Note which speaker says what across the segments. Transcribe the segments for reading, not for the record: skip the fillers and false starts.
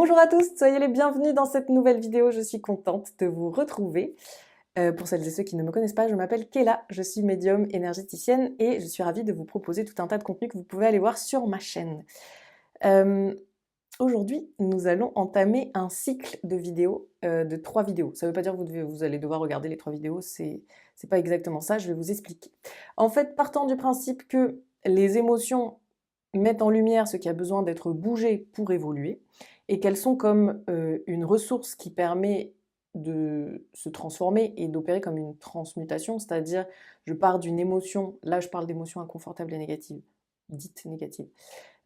Speaker 1: Bonjour à tous, soyez les bienvenus dans cette nouvelle vidéo, je suis contente de vous retrouver. Pour celles et ceux qui ne me connaissent pas, je m'appelle Kéla, je suis médium énergéticienne et je suis ravie de vous proposer tout un tas de contenus que vous pouvez aller voir sur ma chaîne. Aujourd'hui, nous allons entamer un cycle de vidéos, de 3 vidéos. Ça ne veut pas dire que vous allez devoir regarder les 3 vidéos, c'est pas exactement ça, je vais vous expliquer. En fait, partant du principe que les émotions mettent en lumière ce qui a besoin d'être bougé pour évoluer, et qu'elles sont comme une ressource qui permet de se transformer et d'opérer comme une transmutation, c'est-à-dire je pars d'une émotion, là je parle d'émotions inconfortables et négatives, dites négatives.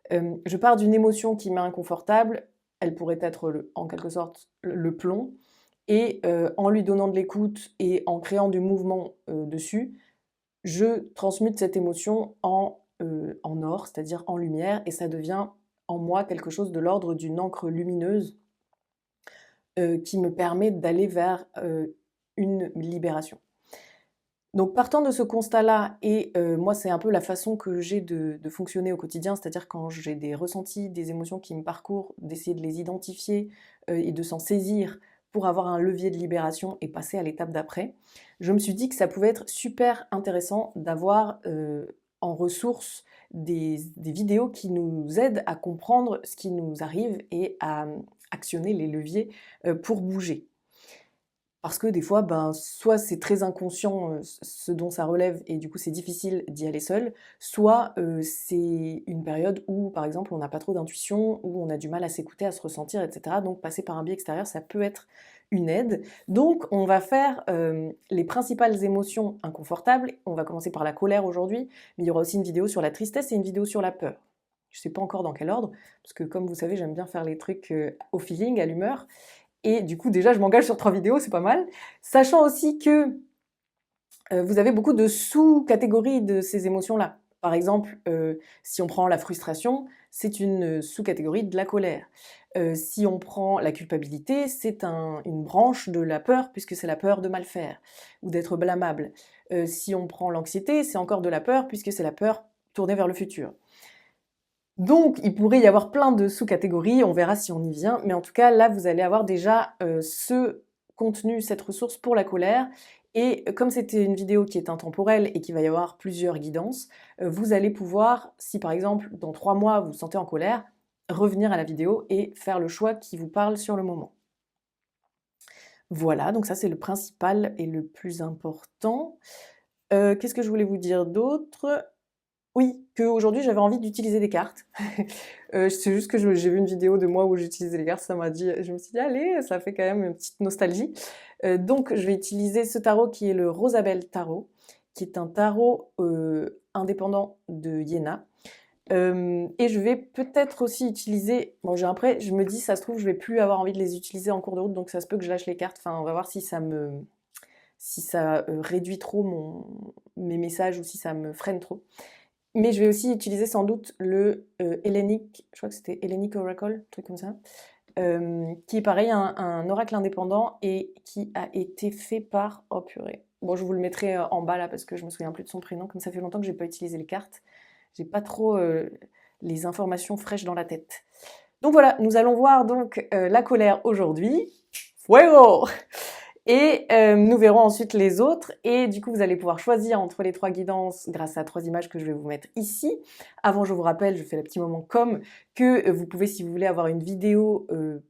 Speaker 1: Je pars d'une émotion qui m'est inconfortable, elle pourrait être en quelque sorte le plomb, et en lui donnant de l'écoute et en créant du mouvement dessus, je transmute cette émotion en or, c'est-à-dire en lumière, et ça devient en moi quelque chose de l'ordre d'une encre lumineuse qui me permet d'aller vers une libération. Donc partant de ce constat-là, et moi c'est un peu la façon que j'ai de fonctionner au quotidien, c'est-à-dire quand j'ai des ressentis, des émotions qui me parcourent, d'essayer de les identifier et de s'en saisir pour avoir un levier de libération et passer à l'étape d'après, je me suis dit que ça pouvait être super intéressant d'avoir en ressource des vidéos qui nous aident à comprendre ce qui nous arrive et à actionner les leviers pour bouger. Parce que des fois, soit c'est très inconscient ce dont ça relève et du coup c'est difficile d'y aller seul, soit c'est une période où par exemple on n'a pas trop d'intuition, où on a du mal à s'écouter, à se ressentir, etc. Donc passer par un biais extérieur, ça peut être une aide. Donc on va faire les principales émotions inconfortables. On va commencer par la colère aujourd'hui, mais il y aura aussi une vidéo sur la tristesse et une vidéo sur la peur. Je ne sais pas encore dans quel ordre, parce que comme vous savez, j'aime bien faire les trucs au feeling, à l'humeur. Et du coup, déjà, je m'engage sur 3 vidéos, c'est pas mal. Sachant aussi que vous avez beaucoup de sous-catégories de ces émotions-là. Par exemple, si on prend la frustration, c'est une sous-catégorie de la colère. Si on prend la culpabilité, c'est une branche de la peur, puisque c'est la peur de mal faire ou d'être blâmable. Si on prend l'anxiété, c'est encore de la peur, puisque c'est la peur tournée vers le futur. Donc, il pourrait y avoir plein de sous-catégories, on verra si on y vient, mais en tout cas, là, vous allez avoir déjà ce contenu, cette ressource pour la colère, et comme c'était une vidéo qui est intemporelle et qu'il va y avoir plusieurs guidances, vous allez pouvoir, si par exemple, dans 3 mois, vous vous sentez en colère, revenir à la vidéo et faire le choix qui vous parle sur le moment. Voilà, donc ça c'est le principal et le plus important. Qu'est-ce que je voulais vous dire d'autre? Oui, qu'aujourd'hui j'avais envie d'utiliser des cartes. C'est juste que j'ai vu une vidéo de moi où j'utilisais les cartes, je me suis dit allez, ça fait quand même une petite nostalgie. Donc je vais utiliser ce tarot qui est le Rosabelle Tarot, qui est un tarot indépendant de Iéna. Et je vais peut-être aussi utiliser, bon après je me dis ça se trouve je vais plus avoir envie de les utiliser en cours de route, donc ça se peut que je lâche les cartes, enfin on va voir si ça réduit trop mes messages ou si ça me freine trop. Mais je vais aussi utiliser sans doute le Hellenic, je crois que c'était Hellenic Oracle, un truc comme ça, qui est pareil, un oracle indépendant et qui a été fait par... Oh purée. Bon, je vous le mettrai en bas là parce que je me souviens plus de son prénom, comme ça fait longtemps que j'ai pas utilisé les cartes. J'ai pas trop les informations fraîches dans la tête. Donc voilà, nous allons voir donc la colère aujourd'hui. Fuego! Et nous verrons ensuite les autres, et du coup vous allez pouvoir choisir entre les 3 guidances grâce à 3 images que je vais vous mettre ici. Avant, je vous rappelle, je fais le petit moment com, que vous pouvez, si vous voulez, avoir une vidéo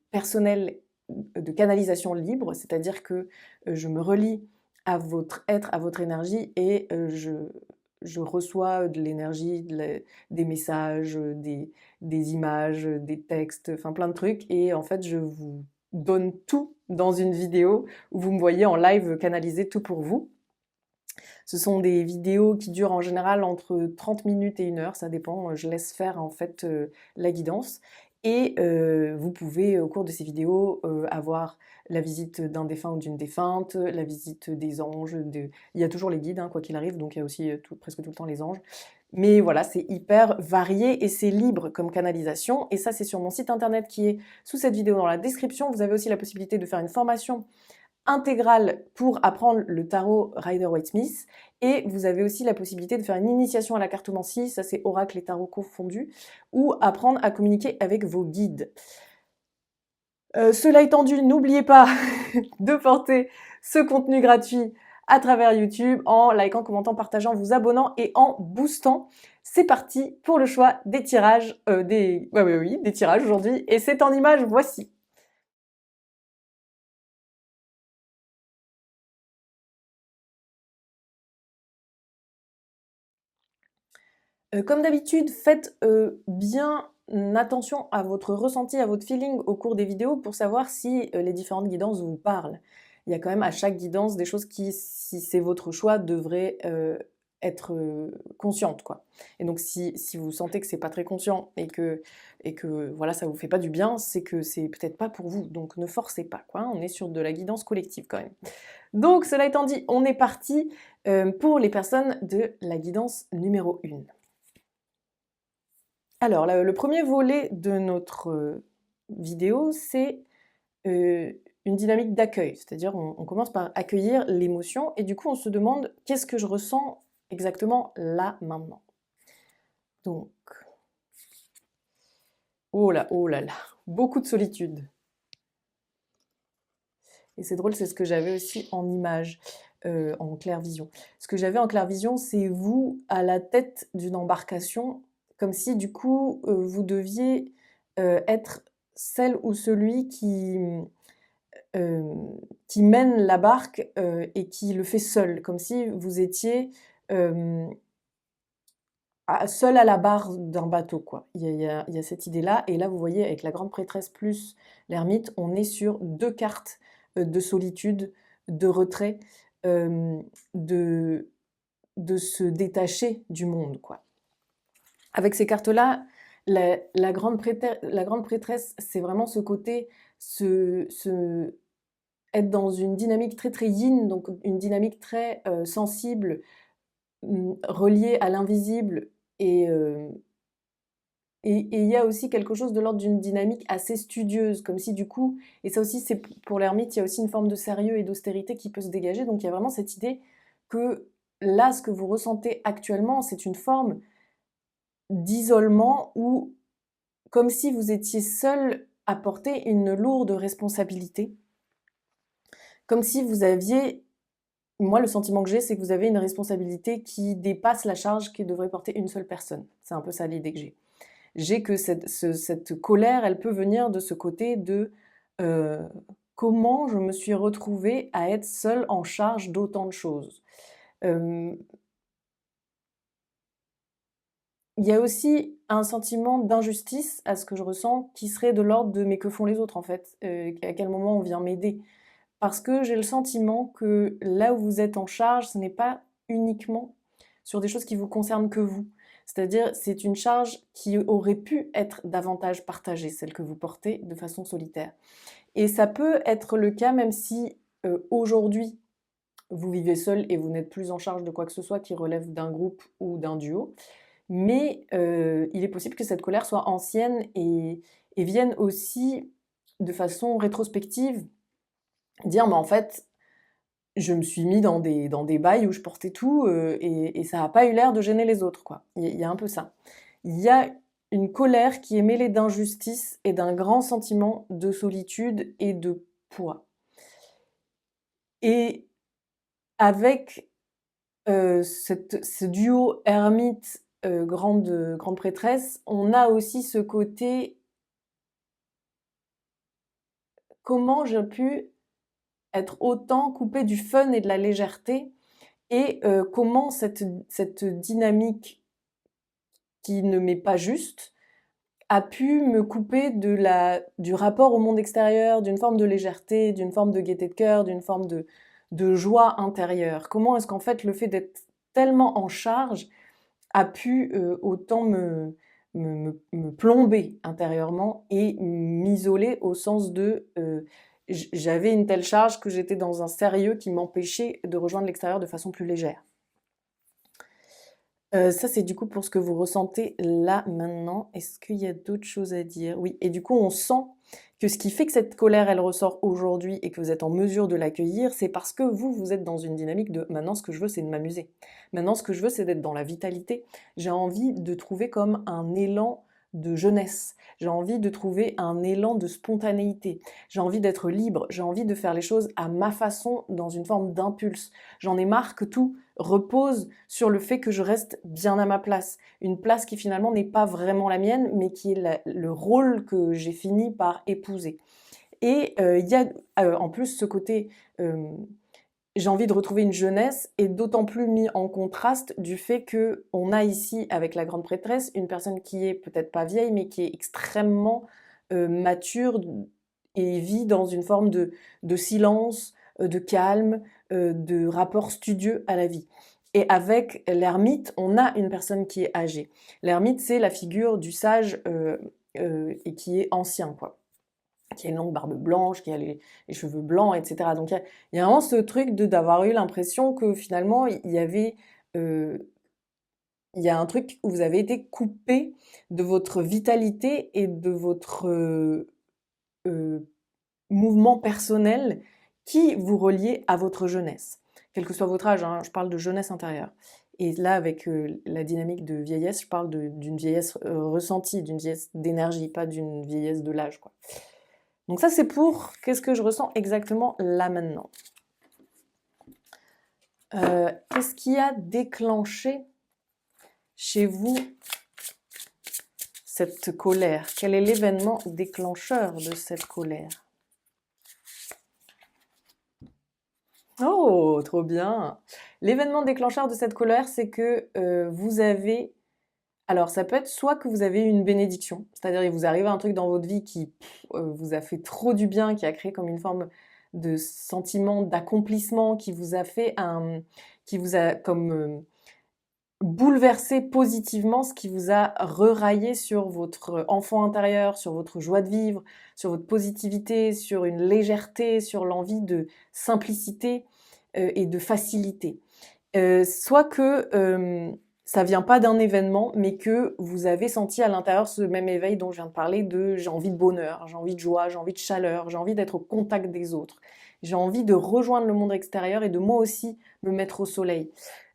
Speaker 1: personnelle de canalisation libre, c'est-à-dire que je me relie à votre être, à votre énergie, et je reçois de l'énergie, des messages, des images, des textes, enfin plein de trucs, et en fait je vous donne tout dans une vidéo où vous me voyez en live canaliser tout pour vous. Ce sont des vidéos qui durent en général entre 30 minutes et 1 heure, ça dépend, je laisse faire en fait la guidance. Et vous pouvez au cours de ces vidéos avoir la visite d'un défunt ou d'une défunte, la visite des anges, il y a toujours les guides hein, quoi qu'il arrive, donc il y a aussi presque tout le temps les anges. Mais voilà, c'est hyper varié et c'est libre comme canalisation. Et ça, c'est sur mon site internet qui est sous cette vidéo dans la description. Vous avez aussi la possibilité de faire une formation intégrale pour apprendre le tarot Rider-Waite-Smith. Et vous avez aussi la possibilité de faire une initiation à la cartomancie, ça c'est oracle et tarot confondus, ou apprendre à communiquer avec vos guides. Cela étant dit, n'oubliez pas de porter ce contenu gratuit à travers YouTube en likant, commentant, partageant, vous abonnant et en boostant. C'est parti pour le choix des tirages, des tirages aujourd'hui. Et c'est en images, voici. Comme d'habitude, faites bien attention à votre ressenti, à votre feeling au cours des vidéos pour savoir si les différentes guidances vous parlent. Il y a quand même à chaque guidance des choses qui, si c'est votre choix, devraient être conscientes, quoi. Et donc si vous sentez que c'est pas très conscient et que voilà, ça vous fait pas du bien, c'est que c'est peut-être pas pour vous. Donc ne forcez pas, quoi. On est sur de la guidance collective quand même. Donc cela étant dit, on est parti pour les personnes de la guidance numéro 1. Alors, le premier volet de notre vidéo, c'est une dynamique d'accueil. C'est-à-dire, on commence par accueillir l'émotion et du coup, on se demande qu'est-ce que je ressens exactement là, maintenant. Donc, oh là là, beaucoup de solitude. Et c'est drôle, c'est ce que j'avais aussi en image, en clair vision. Ce que j'avais en clair vision, c'est vous à la tête d'une embarcation, comme si du coup, vous deviez être celle ou celui qui mène la barque et qui le fait seul, comme si vous étiez seul à la barre d'un bateau, quoi. Il y a cette idée-là, et là, vous voyez, avec la grande prêtresse plus l'ermite, on est sur deux cartes de solitude, de retrait, de, de se détacher du monde, quoi. Avec ces cartes-là, la grande prêtresse, c'est vraiment ce côté, être dans une dynamique très très yin, donc une dynamique très sensible, reliée à l'invisible, et il y a aussi quelque chose de l'ordre d'une dynamique assez studieuse, comme si du coup, et ça aussi c'est pour l'ermite, il y a aussi une forme de sérieux et d'austérité qui peut se dégager, donc il y a vraiment cette idée que là, ce que vous ressentez actuellement, c'est une forme d'isolement ou comme si vous étiez seul à porter une lourde responsabilité, comme si vous aviez, moi le sentiment que j'ai, c'est que vous avez une responsabilité qui dépasse la charge que devrait porter une seule personne. C'est un peu ça l'idée que j'ai. J'ai que cette colère, elle peut venir de ce côté de euh, comment je me suis retrouvée à être seule en charge d'autant de choses. Euh, Il y a aussi un sentiment d'injustice à ce que je ressens qui serait de l'ordre de mais que font les autres en fait, à quel moment on vient m'aider. Parce que j'ai le sentiment que là où vous êtes en charge, ce n'est pas uniquement sur des choses qui vous concernent que vous. C'est-à-dire, c'est une charge qui aurait pu être davantage partagée, celle que vous portez de façon solitaire. Et ça peut être le cas même si aujourd'hui vous vivez seul et vous n'êtes plus en charge de quoi que ce soit qui relève d'un groupe ou d'un duo. Mais il est possible que cette colère soit ancienne et vienne aussi de façon rétrospective dire mais en fait je me suis mis dans des bails où je portais tout et ça n'a pas eu l'air de gêner les autres, quoi. Il y a un peu ça. Il y a une colère qui est mêlée d'injustice et d'un grand sentiment de solitude et de poids. Et avec ce duo ermite grande prêtresse, on a aussi ce côté comment j'ai pu être autant coupée du fun et de la légèreté et comment cette dynamique qui ne m'est pas juste a pu me couper du rapport au monde extérieur, d'une forme de légèreté, d'une forme de gaieté de cœur, d'une forme de joie intérieure. Comment est-ce qu'en fait le fait d'être tellement en charge a pu autant me plomber intérieurement et m'isoler au sens de j'avais une telle charge que j'étais dans un sérieux qui m'empêchait de rejoindre l'extérieur de façon plus légère. Ça, c'est du coup pour ce que vous ressentez là, maintenant. Est-ce qu'il y a d'autres choses à dire? Oui, et du coup, on sent que ce qui fait que cette colère, elle ressort aujourd'hui et que vous êtes en mesure de l'accueillir, c'est parce que vous êtes dans une dynamique de maintenant, ce que je veux, c'est de m'amuser. Maintenant, ce que je veux, c'est d'être dans la vitalité. J'ai envie de trouver comme un élan de jeunesse, j'ai envie de trouver un élan de spontanéité, j'ai envie d'être libre, j'ai envie de faire les choses à ma façon dans une forme d'impulse. J'en ai marre que tout repose sur le fait que je reste bien à ma place, une place qui finalement n'est pas vraiment la mienne, mais qui est le rôle que j'ai fini par épouser. Et il y a en plus ce côté j'ai envie de retrouver une jeunesse et d'autant plus mis en contraste du fait que on a ici avec la grande prêtresse une personne qui est peut-être pas vieille mais qui est extrêmement mature et vit dans une forme de silence, de calme, de rapport studieux à la vie. Et avec l'ermite, on a une personne qui est âgée. L'ermite, c'est la figure du sage et qui est ancien, quoi, qui a une longue barbe blanche, qui a les cheveux blancs, etc. Donc il y a vraiment ce truc d'avoir eu l'impression que finalement euh, il y a un truc où vous avez été coupé de votre vitalité et de votre euh, mouvement personnel qui vous reliait à votre jeunesse. Quel que soit votre âge, hein, je parle de jeunesse intérieure. Et là, avec la dynamique de vieillesse, je parle d'une vieillesse ressentie, d'une vieillesse d'énergie, pas d'une vieillesse de l'âge, quoi. Donc ça, c'est pour qu'est-ce que je ressens exactement là maintenant. Qu'est-ce qui a déclenché chez vous cette colère? Quel est l'événement déclencheur de cette colère? Oh, trop bien! L'événement déclencheur de cette colère, c'est que vous avez... Alors, ça peut être soit que vous avez eu une bénédiction, c'est-à-dire il vous arrive un truc dans votre vie qui vous a fait trop du bien, qui a créé comme une forme de sentiment d'accomplissement, qui vous a comme bouleversé positivement, ce qui vous a reraillé sur votre enfant intérieur, sur votre joie de vivre, sur votre positivité, sur une légèreté, sur l'envie de simplicité et de facilité. Soit que ça vient pas d'un événement, mais que vous avez senti à l'intérieur ce même éveil dont je viens de parler, de j'ai envie de bonheur, j'ai envie de joie, j'ai envie de chaleur, j'ai envie d'être au contact des autres, j'ai envie de rejoindre le monde extérieur et de moi aussi me mettre au soleil.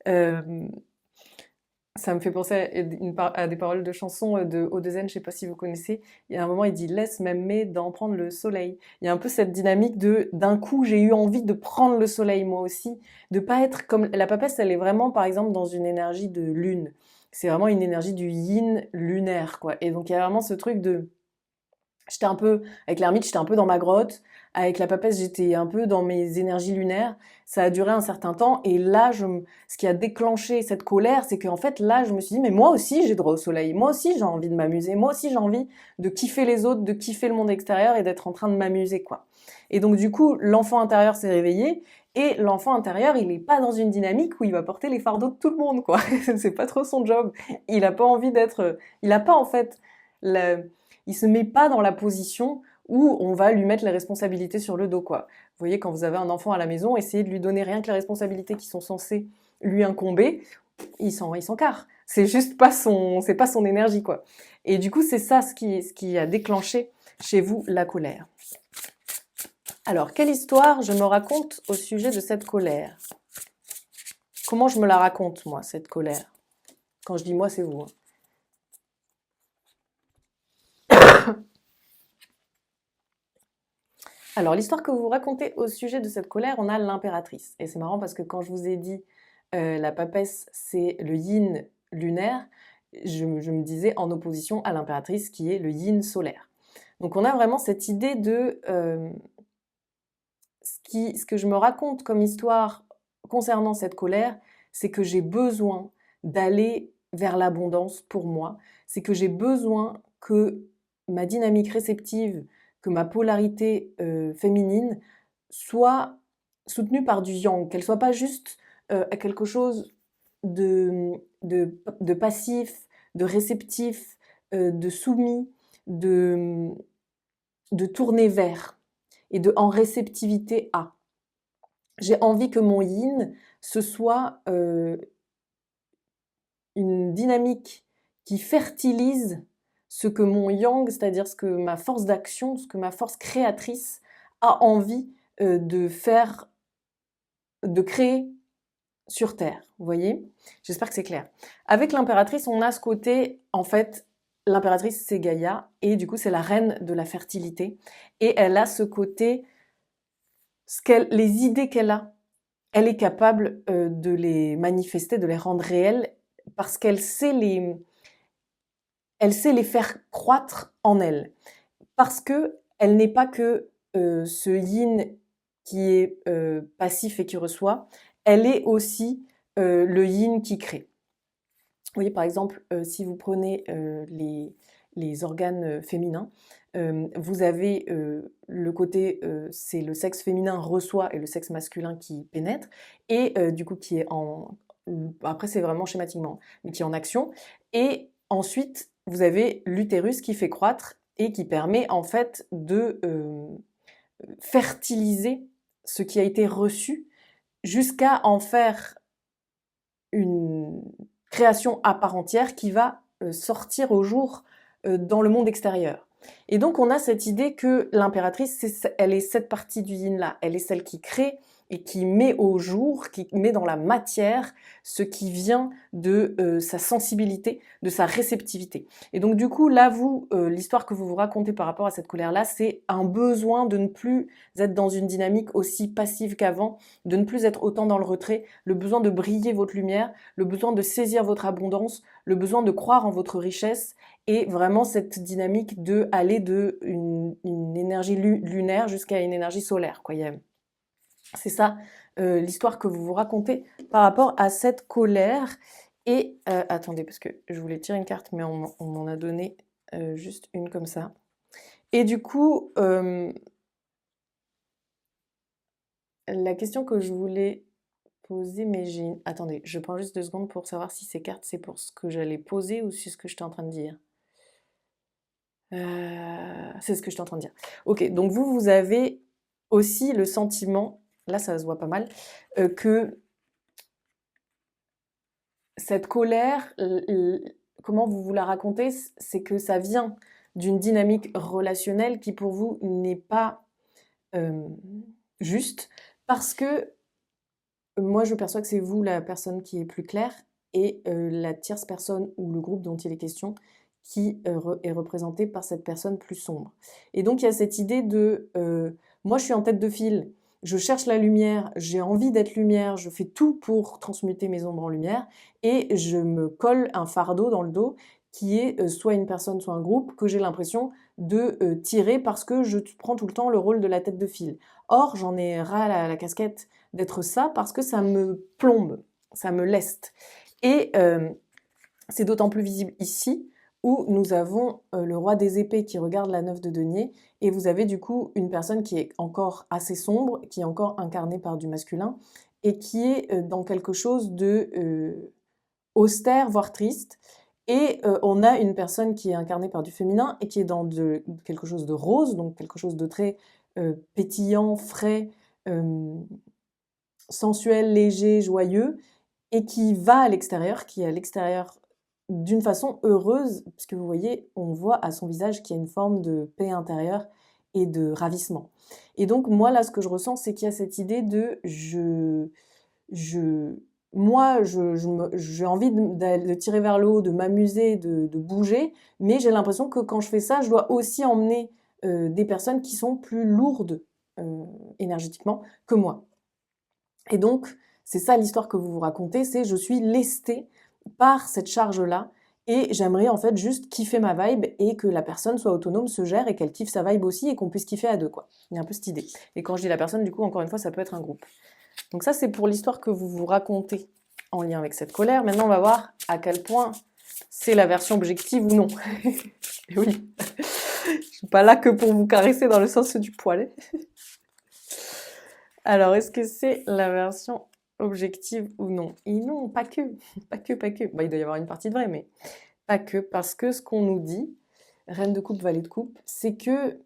Speaker 1: Euh, Ça me fait penser à des paroles de chansons de Odezen, je sais pas si vous connaissez. Il y a un moment, il dit laisse même m'aimer d'en prendre le soleil. Il y a un peu cette dynamique de d'un coup, j'ai eu envie de prendre le soleil moi aussi, de pas être comme la papesse, elle est vraiment par exemple dans une énergie de lune. C'est vraiment une énergie du yin lunaire, quoi. Et donc il y a vraiment ce truc de j'étais un peu, avec l'ermite, j'étais un peu dans ma grotte. Avec la papesse, j'étais un peu dans mes énergies lunaires. Ça a duré un certain temps. Et là, ce qui a déclenché cette colère, c'est qu'en fait, là, je me suis dit, mais moi aussi, j'ai droit au soleil. Moi aussi, j'ai envie de m'amuser. Moi aussi, j'ai envie de kiffer les autres, de kiffer le monde extérieur et d'être en train de m'amuser, quoi. Et donc, du coup, l'enfant intérieur s'est réveillé. Et l'enfant intérieur, il n'est pas dans une dynamique où il va porter les fardeaux de tout le monde, quoi. C'est pas trop son job. Il a pas envie d'être, il a pas, en fait, la, il se met pas dans la position où on va lui mettre les responsabilités sur le dos, quoi. Vous voyez, quand vous avez un enfant à la maison, essayez de lui donner rien que les responsabilités qui sont censées lui incomber, il s'en carre. C'est pas son énergie, quoi. Et du coup, c'est ça ce qui a déclenché chez vous la colère. Alors, quelle histoire je me raconte au sujet de cette colère? Comment je me la raconte, moi, cette colère? Quand je dis moi, c'est vous, hein. Alors, l'histoire que vous racontez au sujet de cette colère, on a l'impératrice. Et c'est marrant parce que quand je vous ai dit la papesse, c'est le yin lunaire, je me disais en opposition à l'impératrice qui est le yin solaire. Donc on a vraiment cette idée de ce que je me raconte comme histoire concernant cette colère, c'est que j'ai besoin d'aller vers l'abondance pour moi, c'est que j'ai besoin que ma dynamique réceptive, que ma polarité féminine soit soutenue par du yang, qu'elle soit pas juste quelque chose de passif, de réceptif, de soumis, de, de tourner vers et de en réceptivité à. J'ai envie que mon yin, ce soit une dynamique qui fertilise ce que mon yang, c'est-à-dire ce que ma force d'action, ce que ma force créatrice a envie de faire, de créer sur Terre. Vous voyez? J'espère que c'est clair. Avec l'impératrice, on a ce côté, en fait, l'impératrice, c'est Gaïa, et du coup, c'est la reine de la fertilité. Et elle a ce côté, les idées qu'elle a, elle est capable de les manifester, de les rendre réelles, parce elle sait les faire croître en elle. Parce que elle n'est pas que ce yin qui est passif et qui reçoit, elle est aussi le yin qui crée. Vous voyez, par exemple, si vous prenez les organes féminins, vous avez le côté, c'est le sexe féminin reçoit et le sexe masculin qui pénètre, et du coup qui est après c'est vraiment schématiquement, mais qui est en action. Et ensuite, vous avez l'utérus qui fait croître et qui permet en fait de fertiliser ce qui a été reçu jusqu'à en faire une création à part entière qui va sortir au jour dans le monde extérieur. Et donc on a cette idée que l'impératrice, elle est cette partie du yin-là, elle est celle qui crée et qui met au jour, qui met dans la matière ce qui vient de sa sensibilité, de sa réceptivité. Et donc du coup, là, l'histoire que vous vous racontez par rapport à cette colère-là, c'est un besoin de ne plus être dans une dynamique aussi passive qu'avant, de ne plus être autant dans le retrait, le besoin de briller votre lumière, le besoin de saisir votre abondance, le besoin de croire en votre richesse, et vraiment cette dynamique de aller de une énergie lunaire jusqu'à une énergie solaire, quoi. C'est ça l'histoire que vous vous racontez par rapport à cette colère. Et attendez, parce que je voulais tirer une carte, mais on m'en a donné juste une comme ça. Et du coup, la question que je voulais poser, mais attendez, je prends juste 2 secondes pour savoir si ces cartes, c'est pour ce que j'allais poser ou si c'est ce que j'étais en train de dire. C'est ce que j'étais en train de dire. Ok, donc vous avez aussi le sentiment, là ça se voit pas mal, que cette colère, comment vous la racontez, c'est que ça vient d'une dynamique relationnelle qui pour vous n'est pas juste, parce que moi je perçois que c'est vous la personne qui est plus claire, et la tierce personne ou le groupe dont il est question qui est représenté par cette personne plus sombre. Et donc il y a cette idée de moi je suis en tête de file, je cherche la lumière, j'ai envie d'être lumière, je fais tout pour transmuter mes ombres en lumière, et je me colle un fardeau dans le dos qui est soit une personne, soit un groupe, que j'ai l'impression de tirer parce que je prends tout le temps le rôle de la tête de file. Or, j'en ai ras la casquette d'être ça parce que ça me plombe, ça me leste. Et c'est d'autant plus visible ici où nous avons le roi des épées qui regarde la 9 de denier, et vous avez du coup une personne qui est encore assez sombre, qui est encore incarnée par du masculin, et qui est dans quelque chose de austère, voire triste. Et on a une personne qui est incarnée par du féminin et qui est dans quelque chose de rose, donc quelque chose de très pétillant, frais, sensuel, léger, joyeux, et qui va à l'extérieur, qui est à l'extérieur d'une façon heureuse, puisque vous voyez, on voit à son visage qu'il y a une forme de paix intérieure et de ravissement. Et donc moi là, ce que je ressens, c'est qu'il y a cette idée de moi, j'ai envie de tirer vers le haut, de m'amuser, de bouger, mais j'ai l'impression que quand je fais ça, je dois aussi emmener des personnes qui sont plus lourdes énergétiquement que moi. Et donc, c'est ça l'histoire que vous vous racontez, c'est je suis lestée par cette charge-là, et j'aimerais en fait juste kiffer ma vibe et que la personne soit autonome, se gère et qu'elle kiffe sa vibe aussi et qu'on puisse kiffer à deux, quoi. Il y a un peu cette idée. Et quand je dis la personne, du coup, encore une fois, ça peut être un groupe. Donc ça, c'est pour l'histoire que vous vous racontez en lien avec cette colère. Maintenant, on va voir à quel point c'est la version objective ou non. Et oui, je suis pas là que pour vous caresser dans le sens du poil. Alors, est-ce que c'est la version objective ou non? Et non, pas que, pas que, pas que. Bah, il doit y avoir une partie de vrai, mais pas que, parce que ce qu'on nous dit, reine de coupe, valet de coupe, c'est que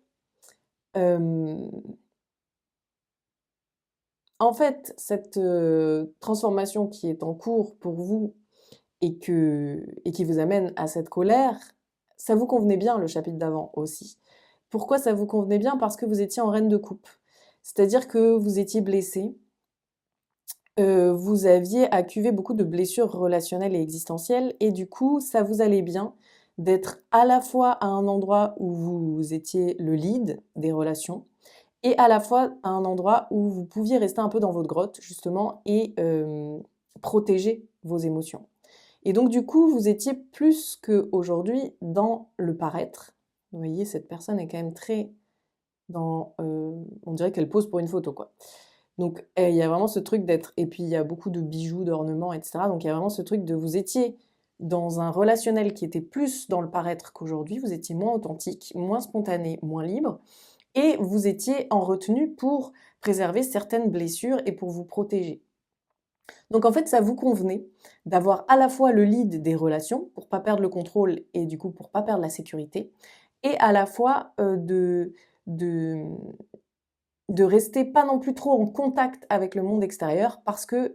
Speaker 1: en fait, cette transformation qui est en cours pour vous et qui vous amène à cette colère, ça vous convenait bien, le chapitre d'avant aussi. Pourquoi ça vous convenait bien? Parce que vous étiez en reine de coupe. C'est-à-dire que vous étiez blessé, vous aviez à cuver beaucoup de blessures relationnelles et existentielles, et du coup, ça vous allait bien d'être à la fois à un endroit où vous étiez le lead des relations et à la fois à un endroit où vous pouviez rester un peu dans votre grotte justement et protéger vos émotions. Et donc du coup, vous étiez plus qu'aujourd'hui dans le paraître. Vous voyez, cette personne est quand même très dans... on dirait qu'elle pose pour une photo, quoi. Donc il y a vraiment ce truc d'être... Et puis il y a beaucoup de bijoux, d'ornements, etc. Donc il y a vraiment ce truc de vous étiez dans un relationnel qui était plus dans le paraître qu'aujourd'hui. Vous étiez moins authentique, moins spontané, moins libre. Et vous étiez en retenue pour préserver certaines blessures et pour vous protéger. Donc en fait, ça vous convenait d'avoir à la fois le lead des relations pour pas perdre le contrôle et du coup pour pas perdre la sécurité, et à la fois de, de rester pas non plus trop en contact avec le monde extérieur parce que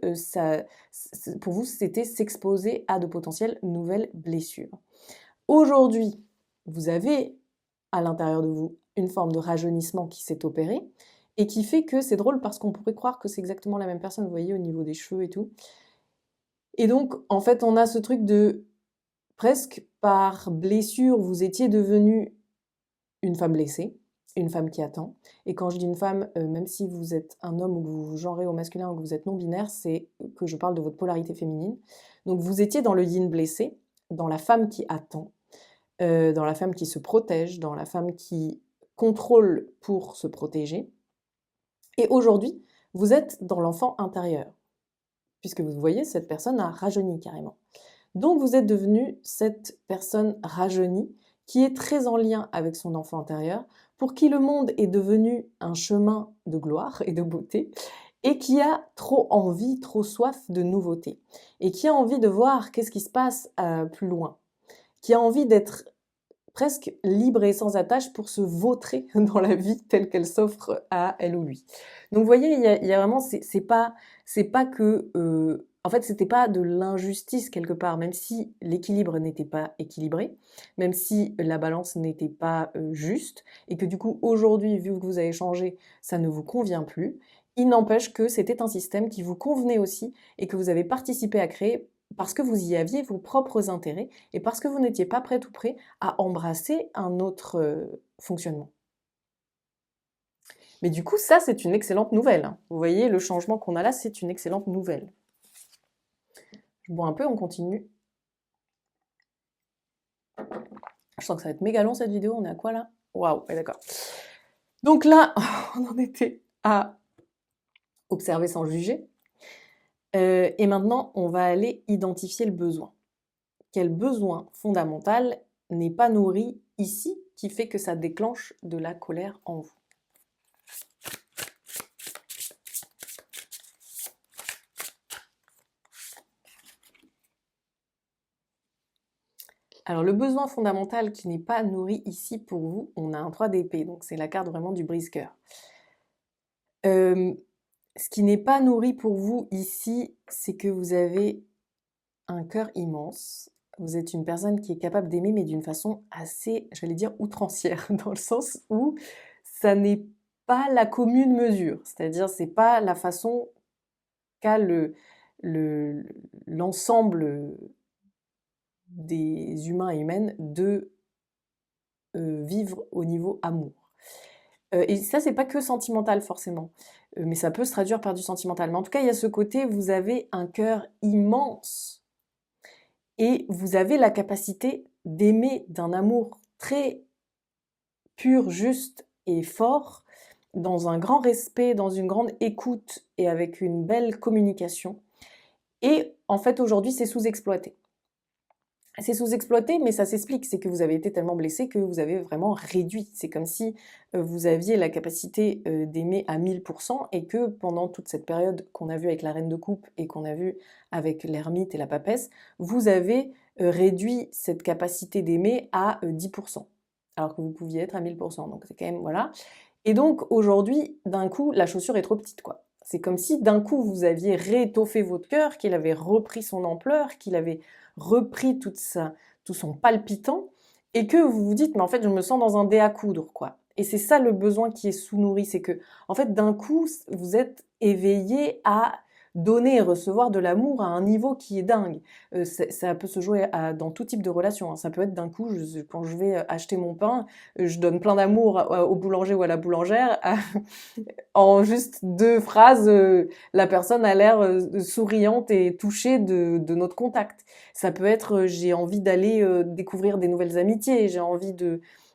Speaker 1: pour vous, c'était s'exposer à de potentielles nouvelles blessures. Aujourd'hui, vous avez à l'intérieur de vous une forme de rajeunissement qui s'est opéré et qui fait que c'est drôle parce qu'on pourrait croire que c'est exactement la même personne, vous voyez, au niveau des cheveux et tout. Et donc, en fait, on a ce truc de presque par blessure, vous étiez devenue une femme blessée, une femme qui attend. Et quand je dis une femme, même si vous êtes un homme ou que vous vous genrez au masculin ou que vous êtes non-binaire, c'est que je parle de votre polarité féminine. Donc vous étiez dans le yin blessé, dans la femme qui attend, dans la femme qui se protège, dans la femme qui contrôle pour se protéger. Et aujourd'hui, vous êtes dans l'enfant intérieur, puisque vous voyez, cette personne a rajeuni carrément. Donc vous êtes devenue cette personne rajeunie qui est très en lien avec son enfant intérieur, pour qui le monde est devenu un chemin de gloire et de beauté, et qui a trop envie, trop soif de nouveautés, et qui a envie de voir qu'est-ce qui se passe plus loin, qui a envie d'être presque libre et sans attache pour se vautrer dans la vie telle qu'elle s'offre à elle ou lui. Donc vous voyez, il y a vraiment, c'est pas que, en fait, c'était pas de l'injustice quelque part, même si l'équilibre n'était pas équilibré, même si la balance n'était pas juste, et que du coup aujourd'hui, vu que vous avez changé, ça ne vous convient plus. Il n'empêche que c'était un système qui vous convenait aussi et que vous avez participé à créer parce que vous y aviez vos propres intérêts et parce que vous n'étiez pas prêt ou prêt à embrasser un autre fonctionnement. Mais du coup, ça, c'est une excellente nouvelle, hein. Vous voyez, le changement qu'on a là, c'est une excellente nouvelle. Je bois un peu, on continue. Je sens que ça va être méga long cette vidéo, on est à quoi là? Waouh, ouais, d'accord. Donc là, on en était à observer sans juger. Et maintenant, on va aller identifier le besoin. Quel besoin fondamental n'est pas nourri ici qui fait que ça déclenche de la colère en vous? Alors le besoin fondamental qui n'est pas nourri ici pour vous, on a un 3 d'épée, donc c'est la carte vraiment du brise-cœur. Ce qui n'est pas nourri pour vous ici, c'est que vous avez un cœur immense. Vous êtes une personne qui est capable d'aimer, mais d'une façon assez, j'allais dire, outrancière, dans le sens où ça n'est pas la commune mesure. C'est-à-dire, c'est pas la façon qu'a l'ensemble des humains et humaines de vivre au niveau amour. Et ça, c'est pas que sentimental forcément, mais ça peut se traduire par du sentimental. Mais en tout cas, il y a ce côté, vous avez un cœur immense et vous avez la capacité d'aimer d'un amour très pur, juste et fort, dans un grand respect, dans une grande écoute et avec une belle communication. Et en fait, aujourd'hui, c'est sous-exploité. C'est sous-exploité, mais ça s'explique. C'est que vous avez été tellement blessé que vous avez vraiment réduit. C'est comme si vous aviez la capacité d'aimer à 1000% et que pendant toute cette période qu'on a vue avec la reine de coupe et qu'on a vue avec l'ermite et la papesse, vous avez réduit cette capacité d'aimer à 10%. Alors que vous pouviez être à 1000%. Donc c'est quand même, voilà. Et donc aujourd'hui, d'un coup, la chaussure est trop petite, quoi. C'est comme si d'un coup vous aviez réétoffé votre cœur, qu'il avait repris son ampleur, qu'il avait repris tout son palpitant, et que vous vous dites, mais en fait, je me sens dans un dé à coudre, quoi. Et c'est ça le besoin qui est sous-nourri, c'est que, en fait, d'un coup, vous êtes éveillé à donner et recevoir de l'amour à un niveau qui est dingue. Ça peut se jouer dans tout type de relation, hein. Ça peut être d'un coup, quand je vais acheter mon pain, je donne plein d'amour au boulanger ou à la boulangère. En juste 2 phrases, la personne a l'air souriante et touchée de notre contact. Ça peut être, j'ai envie d'aller découvrir des nouvelles amitiés, j'ai envie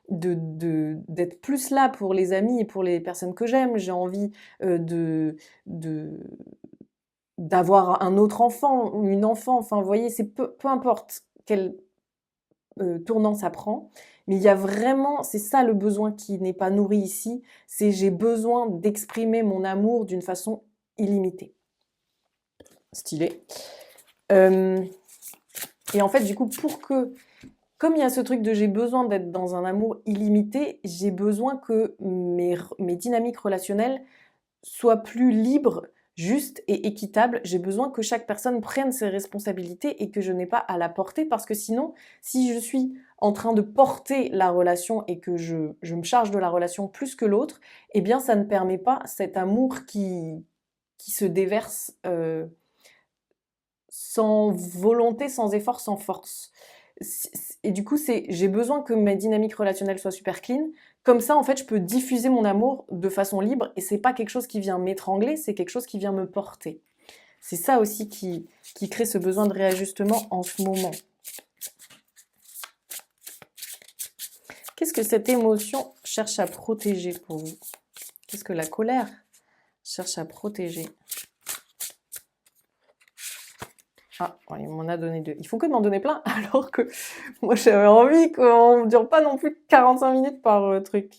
Speaker 1: d'être plus là pour les amis et pour les personnes que j'aime, j'ai envie de d'avoir un autre enfant ou une enfant, enfin vous voyez, c'est peu importe quel tournant ça prend, mais il y a vraiment, c'est ça le besoin qui n'est pas nourri ici, c'est j'ai besoin d'exprimer mon amour d'une façon illimitée. Stylé. Et en fait, du coup, comme il y a ce truc de j'ai besoin d'être dans un amour illimité, j'ai besoin que mes dynamiques relationnelles soient plus libres, justes et équitables. J'ai besoin que chaque personne prenne ses responsabilités et que je n'ai pas à la porter parce que sinon, si je suis en train de porter la relation et que je me charge de la relation plus que l'autre, eh bien, ça ne permet pas cet amour qui se déverse sans volonté, sans effort, sans force. Et du coup, j'ai besoin que mes dynamiques relationnelles soient super clean. Comme ça, en fait, je peux diffuser mon amour de façon libre et c'est pas quelque chose qui vient m'étrangler, c'est quelque chose qui vient me porter. C'est ça aussi qui crée ce besoin de réajustement en ce moment. Qu'est-ce que cette émotion cherche à protéger pour vous? Qu'est-ce que la colère cherche à protéger? Ah, il m'en a donné 2. Il faut que m'en donner plein, alors que moi j'avais envie qu'on ne dure pas non plus 45 minutes par truc.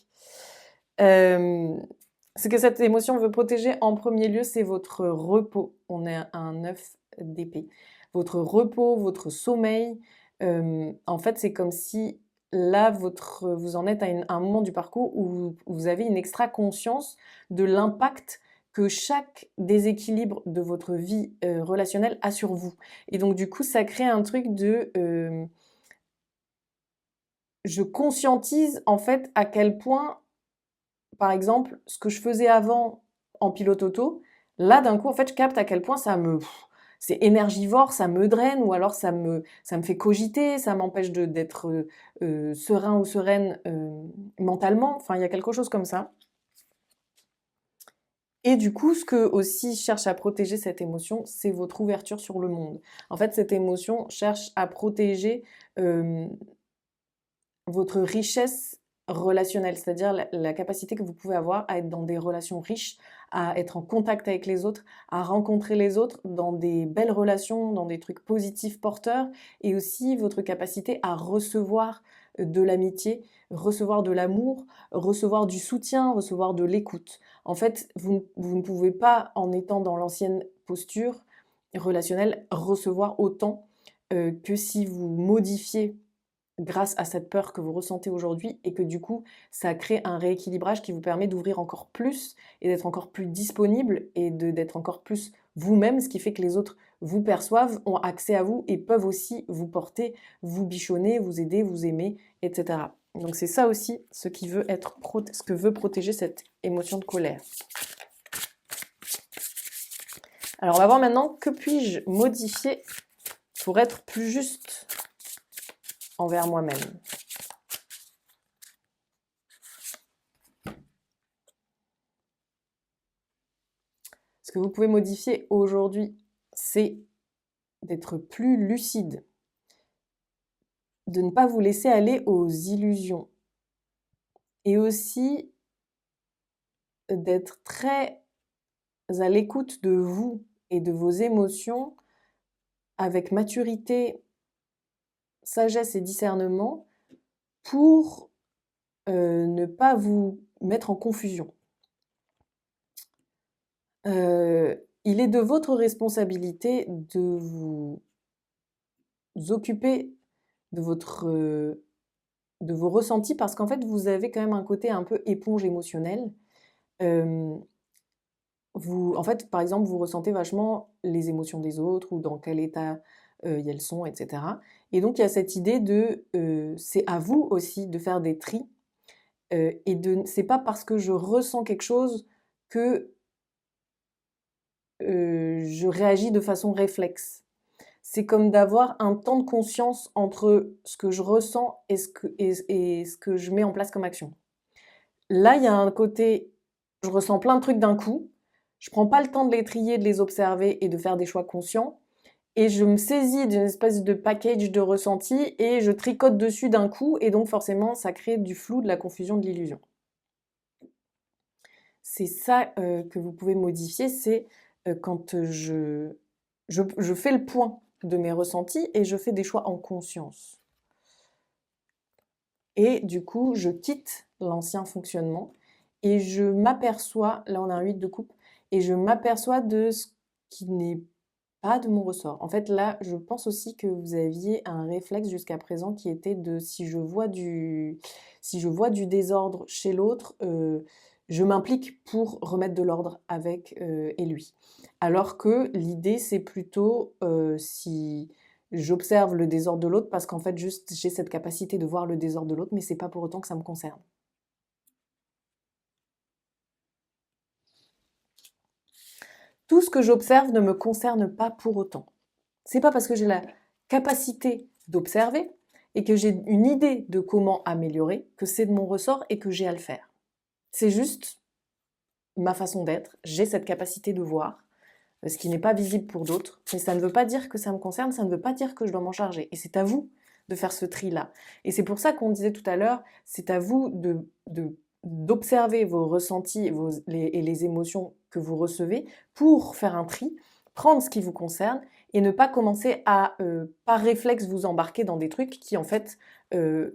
Speaker 1: Ce que cette émotion veut protéger en premier lieu, c'est votre repos. On est un 9 d'épée. Votre repos, votre sommeil. En fait, c'est comme si là, vous en êtes à un moment du parcours où vous avez une extra conscience de l'impact que chaque déséquilibre de votre vie relationnelle a sur vous. Et donc, du coup, ça crée un truc de... je conscientise en fait à quel point, par exemple, ce que je faisais avant en pilote auto, là, d'un coup, en fait, je capte à quel point c'est énergivore, ça me draine, ou alors ça me fait cogiter, ça m'empêche d'être serein ou sereine mentalement. Enfin, il y a quelque chose comme ça. Et du coup, ce que aussi cherche à protéger cette émotion, c'est votre ouverture sur le monde. En fait, cette émotion cherche à protéger votre richesse relationnelle, c'est-à-dire la capacité que vous pouvez avoir à être dans des relations riches, à être en contact avec les autres, à rencontrer les autres dans des belles relations, dans des trucs positifs porteurs, et aussi votre capacité à recevoir de l'amitié, recevoir de l'amour, recevoir du soutien, recevoir de l'écoute. En fait, vous ne pouvez pas, en étant dans l'ancienne posture relationnelle, recevoir autant que si vous modifiez grâce à cette peur que vous ressentez aujourd'hui et que du coup, ça crée un rééquilibrage qui vous permet d'ouvrir encore plus et d'être encore plus disponible et d'être encore plus vous-même, ce qui fait que les autres vous perçoivent, ont accès à vous et peuvent aussi vous porter, vous bichonner, vous aider, vous aimer, etc. Donc c'est ça aussi ce que veut protéger cette émotion de colère. Alors on va voir maintenant que puis-je modifier pour être plus juste envers moi-même. Ce que vous pouvez modifier aujourd'hui, c'est d'être plus lucide, de ne pas vous laisser aller aux illusions et aussi d'être très à l'écoute de vous et de vos émotions avec maturité, sagesse et discernement pour ne pas vous mettre en confusion. Il est de votre responsabilité de vous occuper de de vos ressentis parce qu'en fait, vous avez quand même un côté un peu éponge émotionnelle. En fait, par exemple, vous ressentez vachement les émotions des autres ou dans quel état elles sont, etc. Et donc, il y a cette idée c'est à vous aussi de faire des tris c'est pas parce que je ressens quelque chose que je réagis de façon réflexe. C'est comme d'avoir un temps de conscience entre ce que je ressens et ce que je mets en place comme action. Là, il y a un côté, je ressens plein de trucs d'un coup, je prends pas le temps de les trier, de les observer et de faire des choix conscients, et je me saisis d'une espèce de package de ressentis et je tricote dessus d'un coup, et donc forcément, ça crée du flou, de la confusion, de l'illusion. C'est ça que vous pouvez modifier, c'est quand je fais le point de mes ressentis et je fais des choix en conscience. Et du coup, je quitte l'ancien fonctionnement et je m'aperçois, là on a un 8 de coupe, et je m'aperçois de ce qui n'est pas de mon ressort. En fait, là, je pense aussi que vous aviez un réflexe jusqu'à présent qui était de si je vois du désordre chez l'autre, je m'implique pour remettre de l'ordre avec et lui. Alors que l'idée, c'est plutôt si j'observe le désordre de l'autre parce qu'en fait, juste j'ai cette capacité de voir le désordre de l'autre, mais c'est pas pour autant que ça me concerne. Tout ce que j'observe ne me concerne pas pour autant. C'est pas parce que j'ai la capacité d'observer et que j'ai une idée de comment améliorer que c'est de mon ressort et que j'ai à le faire. C'est juste ma façon d'être, j'ai cette capacité de voir, ce qui n'est pas visible pour d'autres, mais ça ne veut pas dire que ça me concerne, ça ne veut pas dire que je dois m'en charger. Et c'est à vous de faire ce tri-là. Et c'est pour ça qu'on disait tout à l'heure, c'est à vous d'observer vos ressentis et les émotions que vous recevez pour faire un tri, prendre ce qui vous concerne et ne pas commencer à, par réflexe, vous embarquer dans des trucs qui, en fait,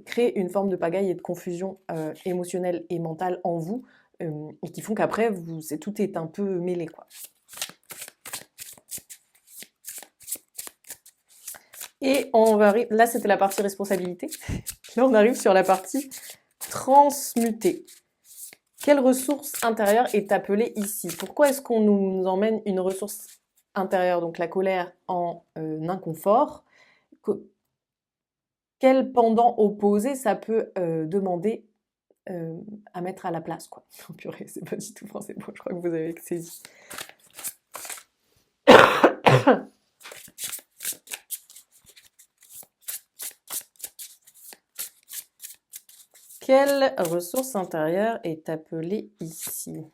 Speaker 1: créent une forme de pagaille et de confusion émotionnelle et mentale en vous et qui font qu'après, tout est un peu mêlé, quoi. Et là c'était la partie responsabilité. Là on arrive sur la partie transmuter. Quelle ressource intérieure est appelée ici? Pourquoi est-ce qu'on nous emmène une ressource intérieure, donc la colère, en inconfort? Quel pendant opposé ça peut demander à mettre à la place, quoi? Oh purée, c'est pas du tout français. Bon, je crois que vous avez saisi. Quelle ressource intérieure est appelée ici?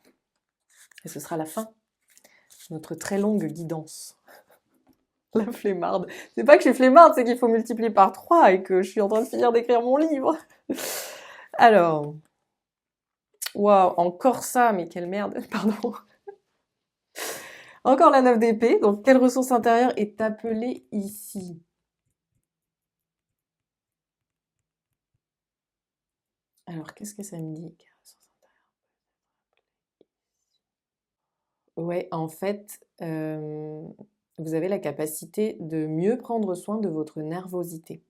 Speaker 1: Et ce sera la fin de notre très longue guidance. La flemmarde. C'est pas que je suis flemmarde, c'est qu'il faut multiplier par 3 et que je suis en train de finir d'écrire mon livre. Alors. Waouh, encore ça, mais quelle merde, pardon. Encore la 9 d'épée. Donc, quelle ressource intérieure est appelée ici? Alors, qu'est-ce que ça me dit? Ouais, en fait, vous avez la capacité de mieux prendre soin de votre nervosité.